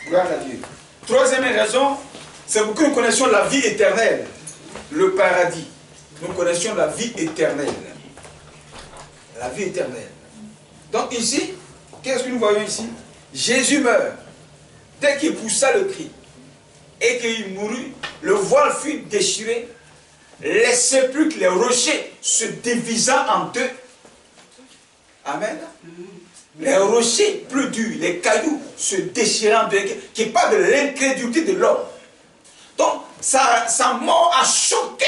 Gloire à Dieu. Troisième raison, c'est pour que nous connaissions la vie éternelle, le paradis. Nous connaissions la vie éternelle. La vie éternelle. Donc ici, qu'est-ce que nous voyons ici? Jésus meurt. Dès qu'il poussa le cri et qu'il mourut, le voile fut déchiré, les sépulcres, les rochers se divisant en deux. Amen. Les rochers plus durs, les cailloux se déchirant en deux, qui parle de l'incrédulité de l'homme. Donc, sa mort a choqué.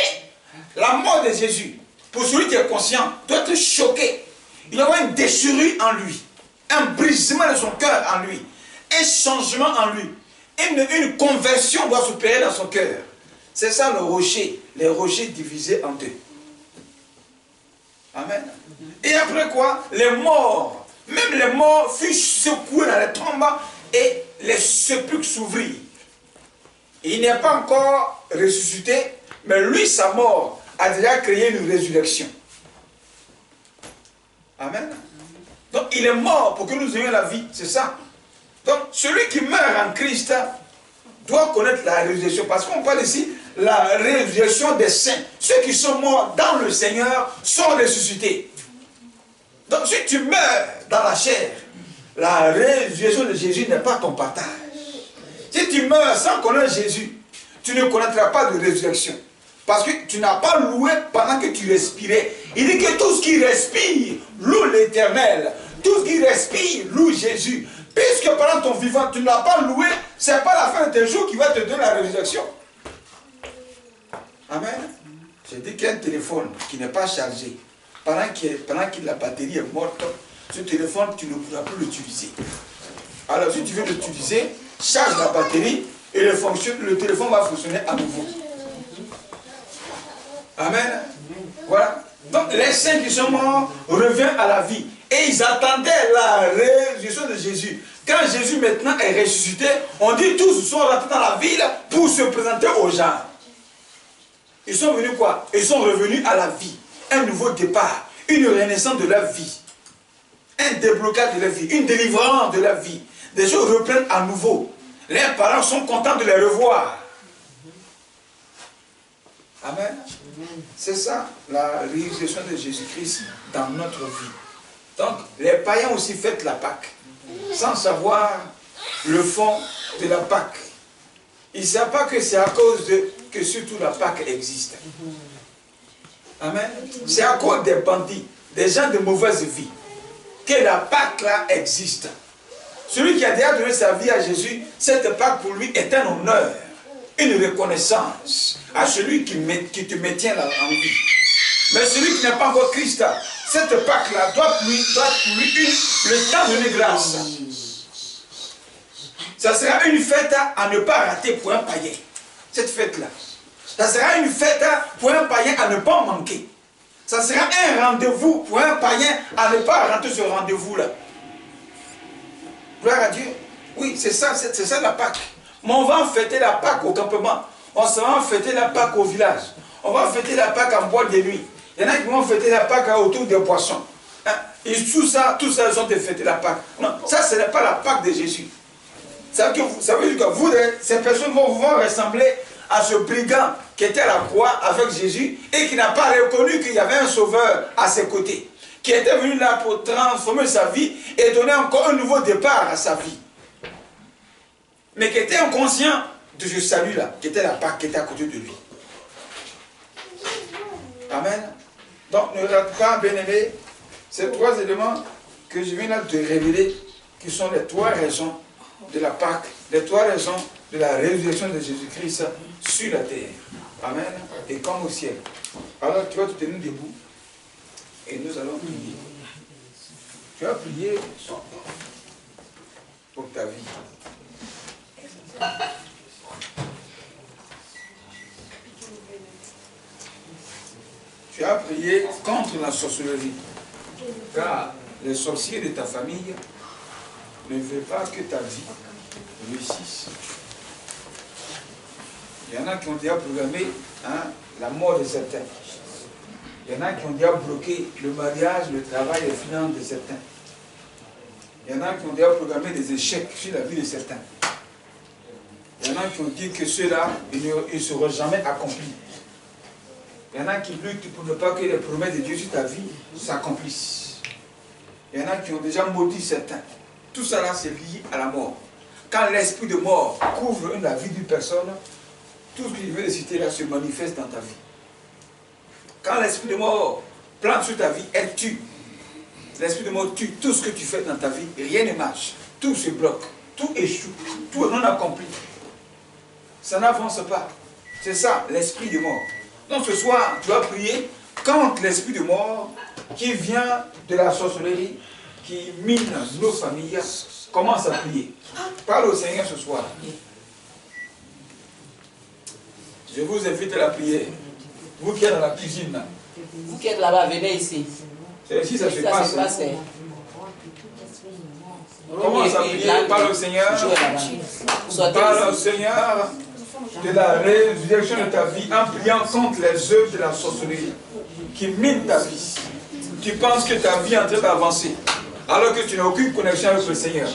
La mort de Jésus, pour celui qui est conscient, doit être choqué. Il y aura une déchirure en lui, un brisement de son cœur en lui, un changement en lui, une conversion doit s'opérer dans son cœur. C'est ça le rocher, les rochers divisés en deux. Amen. Et après quoi? Les morts, même les morts furent secoués dans les tombes et les sépulcres s'ouvrirent. Il n'est pas encore ressuscité, mais lui, sa mort a déjà créé une résurrection. Amen. Donc il est mort pour que nous ayons la vie, c'est ça. Donc celui qui meurt en Christ doit connaître la résurrection, parce qu'on parle ici la résurrection des saints. Ceux qui sont morts dans le Seigneur sont ressuscités. Donc si tu meurs dans la chair, la résurrection de Jésus n'est pas ton partage. Si tu meurs sans connaître Jésus, tu ne connaîtras pas de résurrection. Parce que tu n'as pas loué pendant que tu respirais. Il dit que tout ce qui respire loue l'Éternel. Tout ce qui respire loue Jésus. Puisque pendant ton vivant, tu ne l'as pas loué, ce n'est pas la fin de tes jours qui va te donner la résurrection. Amen. J'ai dit qu'un téléphone qui n'est pas chargé, pendant que la batterie est morte, ce téléphone, tu ne pourras plus l'utiliser. Alors si tu veux l'utiliser, charge la batterie et le téléphone va fonctionner à nouveau. Amen. Voilà. Donc les saints qui sont morts reviennent à la vie. Et ils attendaient la résurrection de Jésus. Quand Jésus maintenant est ressuscité, on dit tous sont rentrés dans la ville pour se présenter aux gens. Ils sont venus quoi? Ils sont revenus à la vie. Un nouveau départ. Une renaissance de la vie. Un déblocage de la vie. Une délivrance de la vie. Des gens reprennent à nouveau. Leurs parents sont contents de les revoir. Amen. C'est ça la résurrection de Jésus-Christ dans notre vie. Donc les païens aussi fêtent la Pâque sans savoir le fond de la Pâque. Ils ne savent pas que c'est à cause que surtout la Pâque existe. Amen. C'est à cause des bandits, des gens de mauvaise vie, que la Pâque là existe. Celui qui a déjà donné sa vie à Jésus, cette Pâque pour lui est un honneur, une reconnaissance à celui qui te maintient là en vie. Mais celui qui n'est pas encore Christ, cette Pâque-là doit pour lui le temps de grâce. Ça sera une fête à ne pas rater pour un païen. Cette fête-là. Ça sera une fête pour un païen à ne pas manquer. Ça sera un rendez-vous pour un païen à ne pas rater ce rendez-vous-là. Gloire à Dieu. Oui, c'est ça la Pâque. Mais on va fêter la Pâque au campement. On va fêter la Pâque au village. On va fêter la Pâque en boîte de nuit. Il y en a qui vont fêter la Pâque autour des poissons. Hein? Et tout ça, ils ont fêté la Pâque. Non, ça, ce n'est pas la Pâque de Jésus. Ça veut dire que vous, ces personnes vont ressembler à ce brigand qui était à la croix avec Jésus et qui n'a pas reconnu qu'il y avait un sauveur à ses côtés. Qui était venu là pour transformer sa vie et donner encore un nouveau départ à sa vie. Mais qui était inconscient de ce salut-là, qui était la Pâque qui était à côté de lui. Amen. Donc ne rate pas, bien-aimé, ces trois éléments que je viens là de révéler, qui sont les trois raisons de la Pâque, les trois raisons de la résurrection de Jésus-Christ sur la terre. Amen. Et comme au ciel. Alors tu vas te tenir debout et nous allons prier. Tu vas prier pour ta vie. Tu Tu as prié contre la sorcellerie. Car les sorciers de ta famille ne veulent pas que ta vie réussisse. Il y en a qui ont déjà programmé la mort de certains. Il y en a qui ont déjà bloqué le mariage, le travail, les finances de certains. Il y en a qui ont déjà programmé des échecs sur la vie de certains. Il y en a qui ont dit que ceux-là, ils ne seront jamais accomplis. Il y en a qui luttent pour ne pas que les promesses de Dieu sur ta vie s'accomplissent. Il y en a qui ont déjà maudit certains. Tout ça là, c'est lié à la mort. Quand l'esprit de mort couvre la vie d'une personne, tout ce que je veux citer là se manifeste dans ta vie. Quand l'esprit de mort plante sur ta vie, elle tue. L'esprit de mort tue tout ce que tu fais dans ta vie. Rien ne marche. Tout se bloque. Tout échoue. Tout est non accompli. Ça n'avance pas. C'est ça, l'esprit de mort. Donc ce soir, tu vas prier contre l'esprit de mort qui vient de la sorcellerie, qui mine nos familles. Commence à prier. Parle au Seigneur ce soir. Je vous invite à la prière. Vous qui êtes dans la cuisine. Vous qui êtes là-bas, venez ici. C'est ici ça se passe. Commence à prier. Parle au Seigneur. Parle au Seigneur de la résurrection de ta vie en priant contre les œuvres de la sorcellerie qui minent ta vie. Tu penses que ta vie est en train d'avancer alors que tu n'as aucune connexion avec le Seigneur.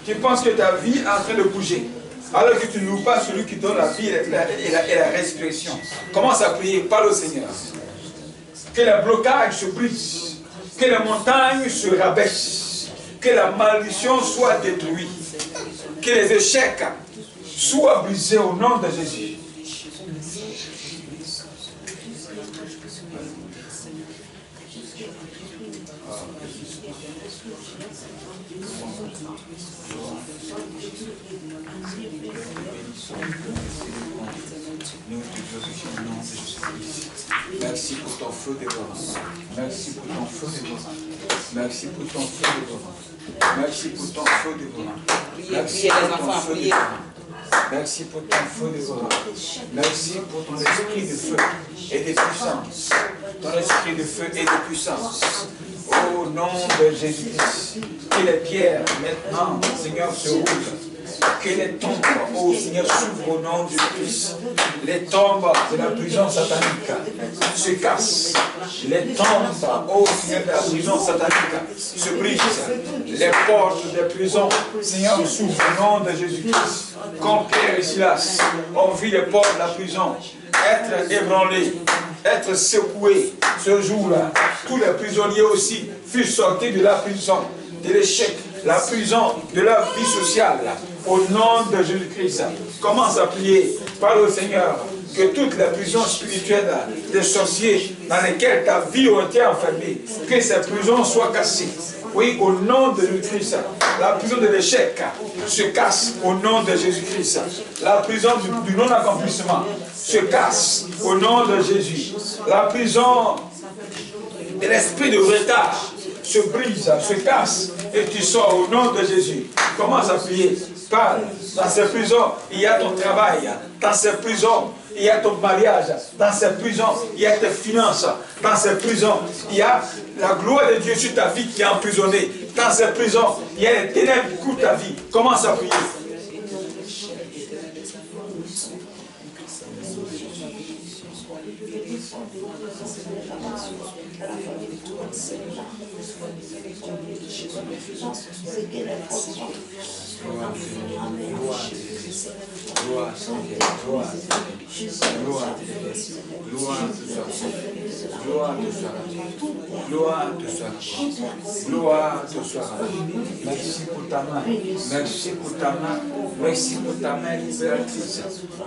Tu penses que ta vie est en train de bouger alors que tu ne loues pas celui qui donne la vie et la résurrection. Commence à prier, parle au Seigneur. Que les blocages se brisent, que les montagnes se rabaissent, que la malédiction soit détruite, que les échecs soient brisés au nom de Jésus. Nous te glorifions au nom de Jésus-Christ. Merci pour ton feu dévorant. Merci pour ton feu dévorant. Merci pour ton feu dévorant. Merci pour ton feu dévorant. Merci pour ton feu dévorant. Merci pour ton feu dévorant. Merci pour ton esprit de feu et de puissance. Ton esprit de feu et de puissance. Au nom de Jésus-Christ. Que les pierres maintenant, Seigneur, se roulent. Que les tombes, ô Seigneur, s'ouvrent au nom de Christ. Les tombes de la prison satanique se cassent. Les tombes, ô Seigneur, de la prison satanique se brisent. Les portes des prisons, Seigneur, s'ouvrent au nom de Jésus-Christ. Comme Pierre et Silas ont vu les portes de la prison être ébranlées, être secouées ce jour-là. Tous les prisonniers aussi furent sortis de la prison, de l'échec, la prison de la vie sociale. Au nom de Jésus-Christ, commence à prier. Parle au Seigneur que toutes les prisons spirituelles des sorciers dans lesquelles ta vie a été enfermée, que ces prisons soient cassées. Oui, au nom de Jésus-Christ, la prison de l'échec se casse au nom de Jésus-Christ. La prison du non-accomplissement se casse au nom de Jésus. La prison de l'esprit de retard se brise, se casse et tu sors au nom de Jésus. Commence à prier. Parle. Dans ces prisons, il y a ton travail. Dans ces prisons, il y a ton mariage. Dans ces prisons, il y a tes finances. Dans ces prisons, il y a la gloire de Dieu sur ta vie qui est emprisonnée. Dans ces prisons, il y a les ténèbres qui couvrent ta vie. Commence à prier. Gloire te soit. Merci pour ta main. Merci pour ta main. Merci pour ta main libératrice.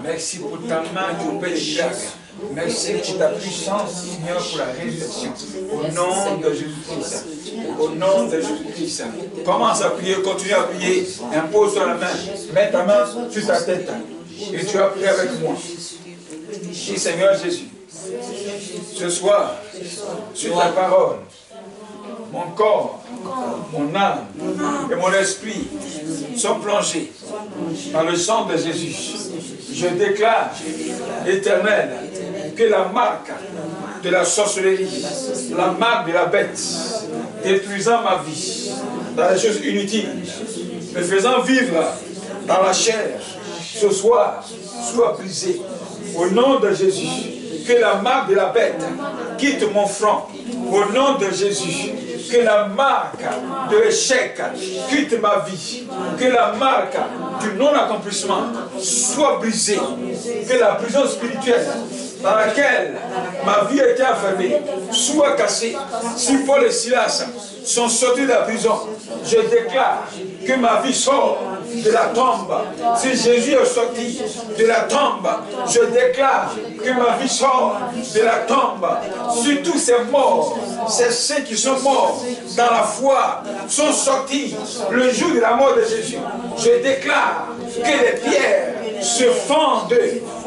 Merci pour ta main qui opère les miracles. Merci pour ta puissance, Seigneur, pour la résurrection. Au nom de Jésus-Christ. Au nom de Jésus-Christ. Commence à prier, continue à prier. Impose sur la main. Mets ta main sur ta tête. Et tu vas prier avec moi. Dis Seigneur Jésus. Ce soir, sur ta parole, mon corps, mon âme et mon esprit sont plongés dans le sang de Jésus. Je déclare, Éternel, que la marque de la sorcellerie, la marque de la bête, détruisant ma vie dans les choses inutiles, me faisant vivre dans la chair, ce soir, soit brisé. Au nom de Jésus, que la marque de la bête quitte mon front. Au nom de Jésus, que la marque de l'échec quitte ma vie. Que la marque du non-accomplissement soit brisée. Que la prison spirituelle dans laquelle ma vie était enfermée soit cassée. Si Paul et Silas sont sortis de la prison, je déclare que ma vie sort de la tombe. Si Jésus est sorti de la tombe, je déclare que ma vie sort de la tombe. Si tous ces morts, c'est ceux qui sont morts dans la foi, sont sortis le jour de la mort de Jésus, je déclare que les pierres se fendent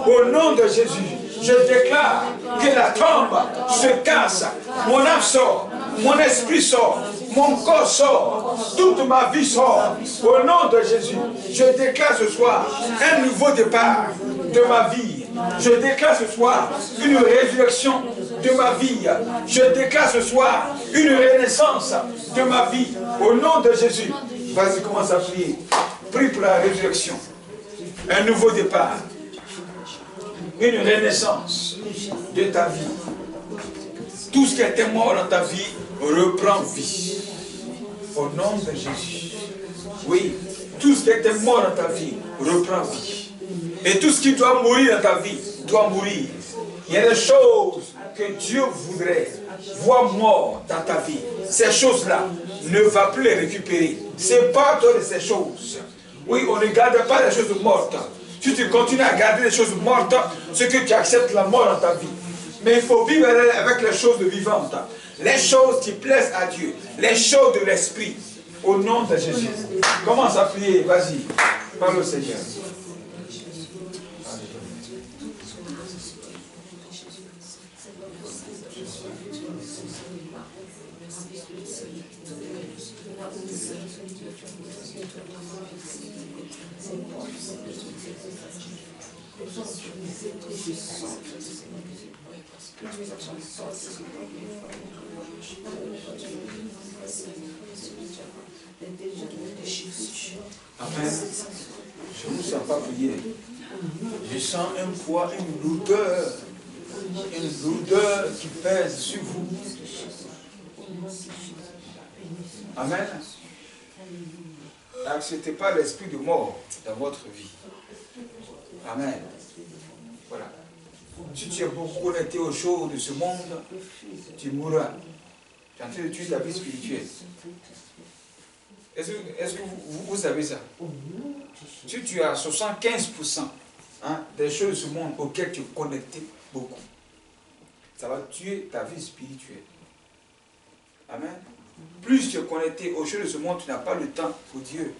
au nom de Jésus. Je déclare que la tombe se casse, mon âme sort, mon esprit sort, mon corps sort, toute ma vie sort. Au nom de Jésus, je déclare ce soir un nouveau départ de ma vie. Je déclare ce soir une résurrection de ma vie. Je déclare ce soir une renaissance de ma vie. Au nom de Jésus, vas-y, commence à prier. Prie pour la résurrection. Un nouveau départ. Une renaissance de ta vie. Tout ce qui était mort dans ta vie reprend vie. Au nom de Jésus. Oui, tout ce qui était mort dans ta vie reprend vie. Et tout ce qui doit mourir dans ta vie doit mourir. Il y a des choses que Dieu voudrait voir mort dans ta vie. Ces choses-là, ne va plus les récupérer. C'est pas toi de ces choses. Oui, on ne garde pas les choses mortes. Si tu continues à garder les choses mortes, c'est que tu acceptes la mort dans ta vie. Mais il faut vivre avec les choses vivantes. Les choses qui plaisent à Dieu. Les choses de l'esprit. Au nom de Jésus. Commence à prier. Vas-y. Parle au Seigneur. Amen. Je ne vous sens pas prier. Je sens un poids, une lourdeur qui pèse sur vous. Amen. N'acceptez pas l'esprit de mort dans votre vie. Amen. Voilà. Si tu es beaucoup connecté aux choses de ce monde, tu mourras. Tu es en train de tuer ta vie spirituelle. Est-ce que vous savez ça? Si tu as 75% des choses de ce monde auxquelles tu es connecté beaucoup, ça va tuer ta vie spirituelle. Amen. Plus tu es connecté aux choses de ce monde, tu n'as pas le temps pour Dieu.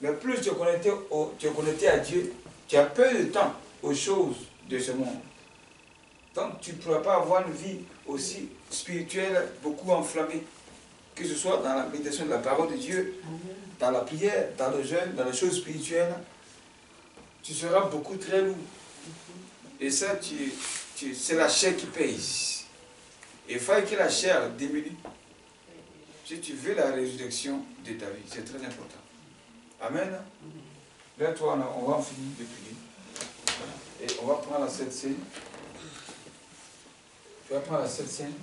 Mais plus tu es connecté à Dieu, tu as peu de temps aux choses de ce monde. Donc tu ne pourras pas avoir une vie aussi spirituelle, beaucoup enflammée. Que ce soit dans la méditation de la parole de Dieu, dans la prière, dans le jeûne, dans les choses spirituelles, tu seras beaucoup très lourd. Et ça, c'est la chair qui pèse. Et il faut que la chair diminue. Si tu veux la résurrection de ta vie, c'est très important. Amen. Là, toi, on va en finir de prier. Et on va prendre la Sainte Seine. Tu vas prendre la Sainte Seine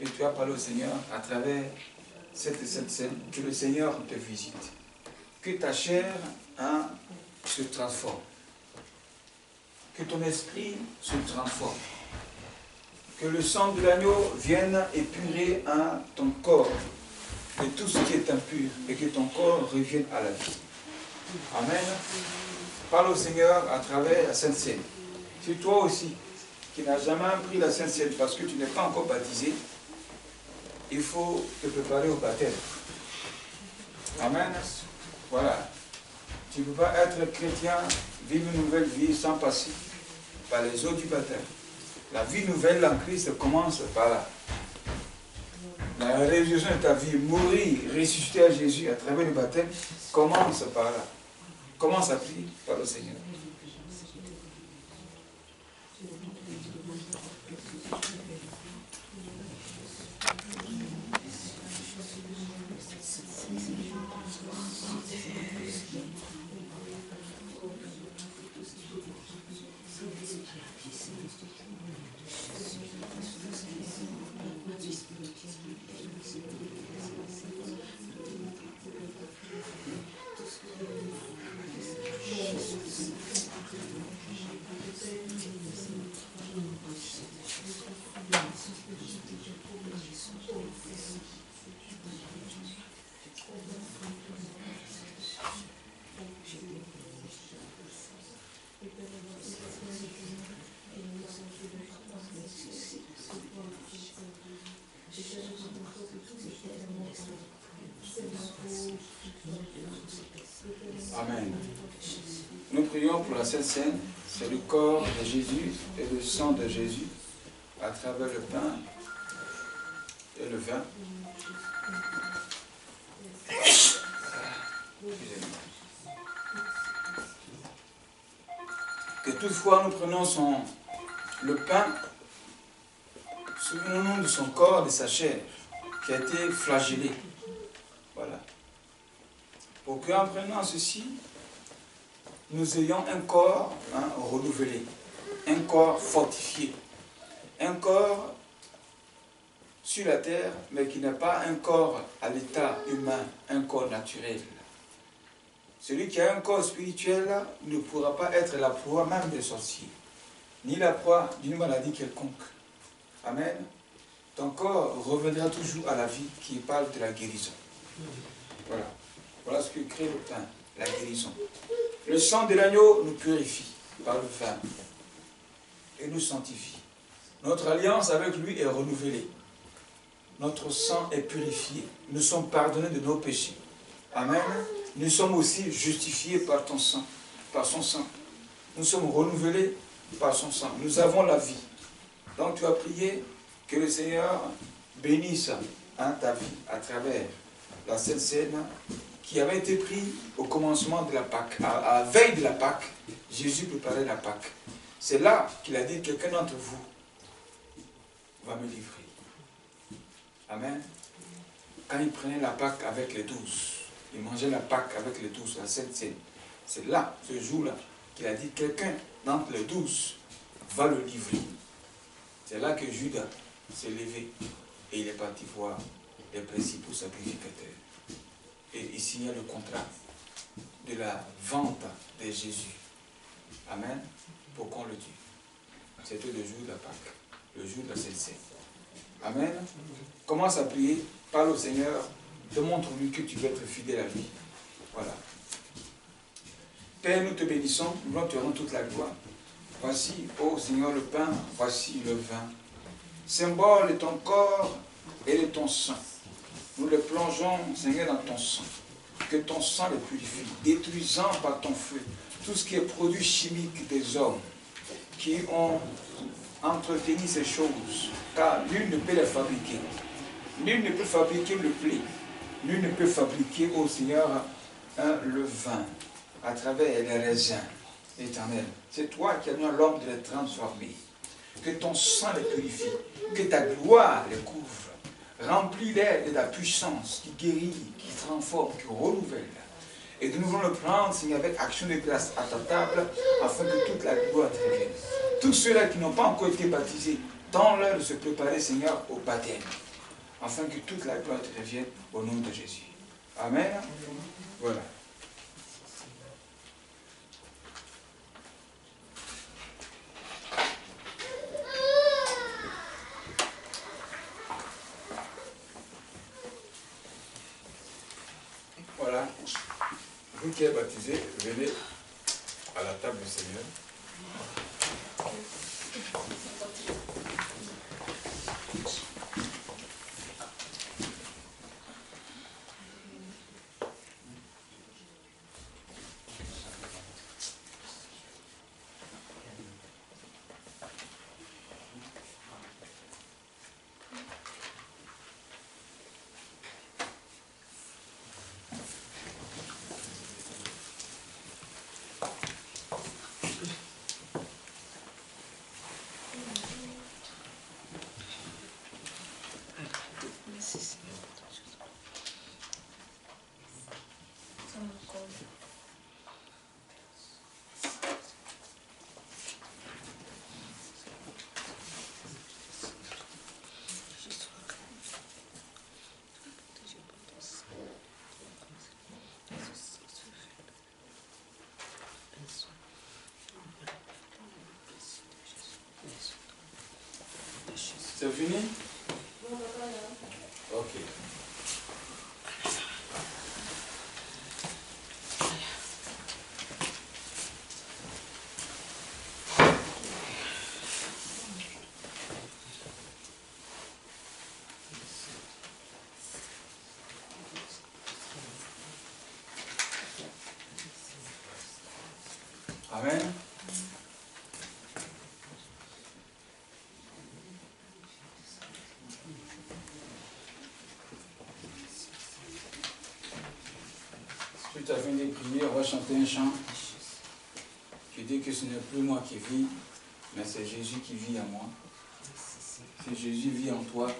et tu vas parler au Seigneur à travers cette Sainte Seine. Que le Seigneur te visite. Que ta chair se transforme. Que ton esprit se transforme. Que le sang de l'agneau vienne épurer ton corps de tout ce qui est impur et que ton corps revienne à la vie. Amen. Parle au Seigneur à travers la Sainte Seine. Si toi aussi, qui n'as jamais pris la Sainte Seine parce que tu n'es pas encore baptisé, il faut te préparer au baptême. Amen. Voilà. Tu ne peux pas être chrétien, vivre une nouvelle vie sans passer par les eaux du baptême. La vie nouvelle en Christ commence par là. La résurrection de ta vie, mourir, ressusciter à Jésus à travers le baptême, commence par là. Commence à prier par le Seigneur. Nous prions pour la Sainte Seine, c'est le corps de Jésus et le sang de Jésus à travers le pain et le vin. Que toutefois nous prenons le pain, souvenons-nous de son corps, de sa chair, qui a été flagellé. Voilà. Pour qu'en prenant ceci, nous ayons un corps renouvelé, un corps fortifié, un corps sur la terre, mais qui n'est pas un corps à l'état humain, un corps naturel. Celui qui a un corps spirituel ne pourra pas être la proie même des sorciers, ni la proie d'une maladie quelconque. Amen. Ton corps reviendra toujours à la vie qui parle de la guérison. Voilà. Voilà ce que crée le pain, la guérison. Le sang de l'agneau nous purifie par le vin et nous sanctifie. Notre alliance avec lui est renouvelée. Notre sang est purifié. Nous sommes pardonnés de nos péchés. Amen. Nous sommes aussi justifiés par ton sang, par son sang. Nous sommes renouvelés par son sang. Nous avons la vie. Donc tu as prié que le Seigneur bénisse ta vie à travers la Sainte Seine qui avait été prise au commencement de la Pâque. À la veille de la Pâque, Jésus préparait la Pâque. C'est là qu'il a dit, quelqu'un d'entre vous va me livrer. Amen. Quand il prenait la Pâque avec les 12, il mangeait la Pâque avec les 12, la Sainte Seine. C'est là, ce jour-là, qu'il a dit, quelqu'un d'entre les 12 va le livrer. C'est là que Judas s'est levé et il est parti voir les principaux sacrificateurs. Et il signa le contrat de la vente de Jésus. Amen. Pour qu'on le tue. C'était le jour de la Pâque, le jour de la Sainte Seine. Amen. Commence à prier, parle au Seigneur, démontre-lui que tu veux être fidèle à lui. Voilà. Père, nous te bénissons, nous te rendons toute la gloire. Voici, ô Seigneur, le pain, voici le vin. Symbole de ton corps et de ton sang. Nous le plongeons, Seigneur, dans ton sang. Que ton sang le purifie, détruisant par ton feu tout ce qui est produit chimique des hommes qui ont entretenu ces choses, car nul ne peut les fabriquer. Nul ne peut fabriquer le blé. Nul ne peut fabriquer, ô Seigneur, le vin à travers les raisins éternels. C'est toi qui as donné à l'homme de les transformer. Que ton sang les purifie, que ta gloire les couvre. Remplis-les de ta puissance qui guérit, qui transforme, qui renouvelle. Et nous voulons le prendre, Seigneur, avec action de grâce à ta table, afin que toute la gloire te revienne. Tous ceux-là qui n'ont pas encore été baptisés, tends-leur de se préparer, Seigneur, au baptême, afin que toute la gloire te revienne au nom de Jésus. Amen. Voilà. Voilà. Vous qui êtes baptisés, venez à la table du Seigneur. C'est fini? Ok. Amen. Suite à la fin des prières, on va chanter un chant qui dit que ce n'est plus moi qui vis, mais c'est Jésus qui vit en moi. Si Jésus vit en toi,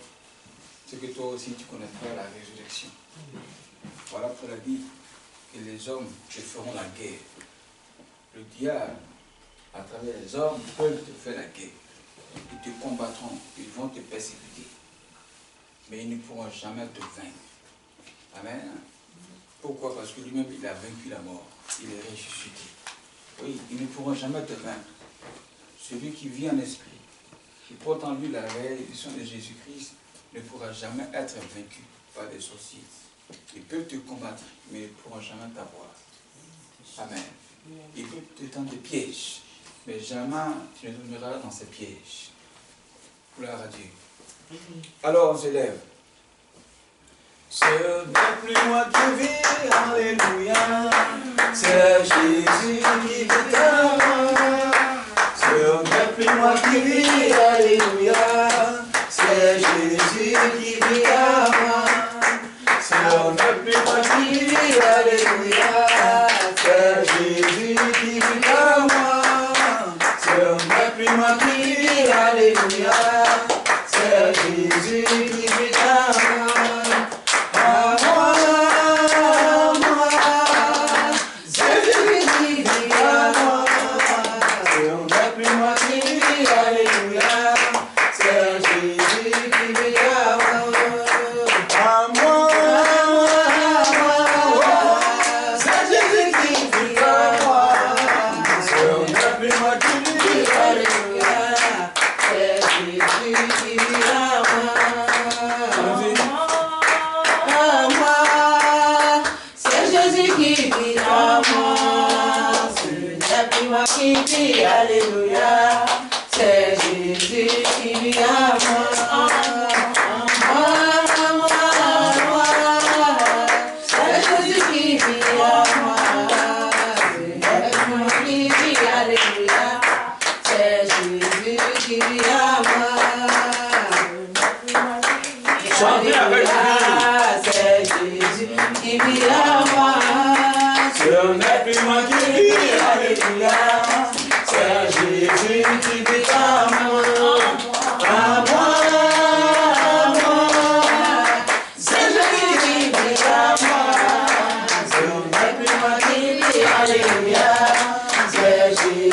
c'est que toi aussi tu connaîtras la résurrection. Voilà pour la vie que les hommes te feront la guerre. Le diable, à travers les hommes, peuvent te faire la guerre. Ils te combattront, ils vont te persécuter. Mais ils ne pourront jamais te vaincre. Amen. Pourquoi? Parce que lui-même, il a vaincu la mort. Il est ressuscité. Oui, ils ne pourront jamais te vaincre. Celui qui vit en esprit, qui porte en lui la réalisation de Jésus-Christ, ne pourra jamais être vaincu par des sorciers. Ils peuvent te combattre, mais ils ne pourront jamais t'avoir. Amen. Ils peuvent te tendre des pièges, mais jamais tu ne tomberas dans ces pièges. Gloire à Dieu. Alors on se lève. Ce n'est plus moi qui vis, alléluia. C'est Jésus qui vit en moi. Ce n'est plus moi qui vis, alléluia. C'est Jésus qui vit en moi. Ce n'est plus moi qui vis, alléluia. C'est Jésus qui vit en moi. Ce n'est plus moi qui vis, alléluia. C'est Jésus qui vit en moi. Alléluia, c'est Jésus qui vit en moi. C'est Jésus qui vit en moi. Alléluia, c'est Jésus qui vit en moi. Chantez avec lui. C'est Jésus qui vit en moi. Ce n'est plus moi qui vis, Alléluia. C'est Jésus qui vit en moi, à moi, c'est Jésus qui vit en moi, ce n'est plus moi qui vis, alléluia, c'est Jésus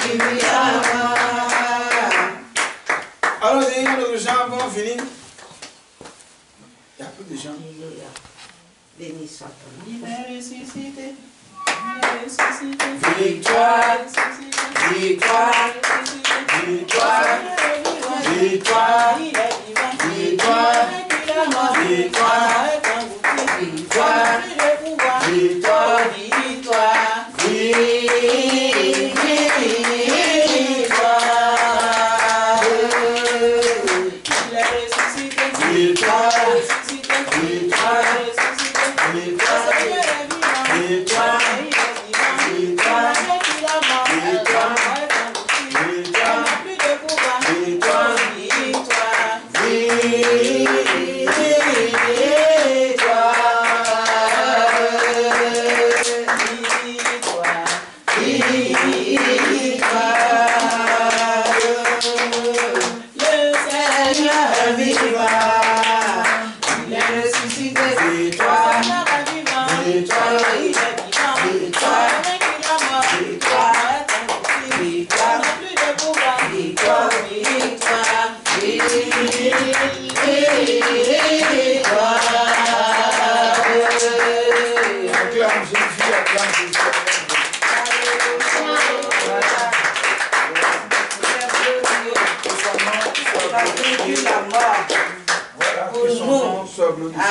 qui vit en moi. Allons-y, nos gens vont finir. Il y a plus de gens. Alléluia, béni soit ton nom. Il est ressuscité. Il est ressuscité. Victoire, victoire, victoire, victoire, victoire, victoire, victoire, victoire,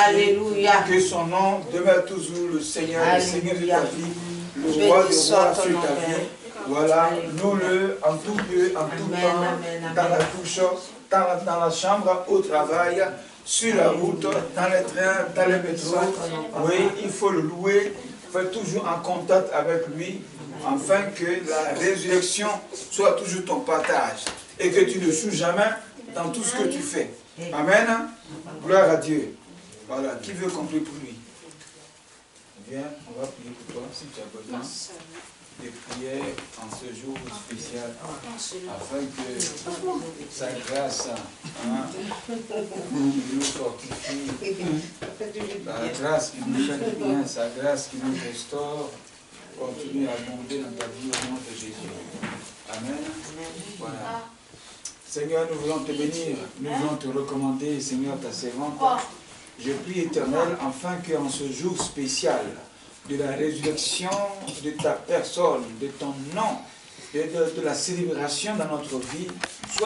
Alléluia. Que son nom demeure toujours le Seigneur, le Seigneur de ta vie, le Béni roi de soit roi ton sur nom, ta Père. vie. Voilà, nous-le en tout lieu, en tout Amen, temps, amen, dans la amen. douche, dans la chambre, au travail, sur la route, dans les trains, dans les métros. Oui, il faut le louer, il faut être toujours en contact avec lui. afin que la résurrection soit toujours ton partage et que tu ne joues jamais dans tout ce que tu fais. Amen. Gloire à Dieu. Voilà, qui veut compter pour lui? Viens, on va prier pour toi si tu as besoin de prières en ce jour spécial afin que sa grâce nous fortifie, la grâce qui nous fait du bien, sa grâce qui nous restaure, continue à abonder dans ta vie au nom de Jésus. Amen. Voilà. Seigneur, nous voulons te bénir, nous voulons te recommander, Seigneur, ta servante. Je prie, Éternel, afin qu'en ce jour spécial de la résurrection de ta personne, de ton nom, et de la célébration dans notre vie,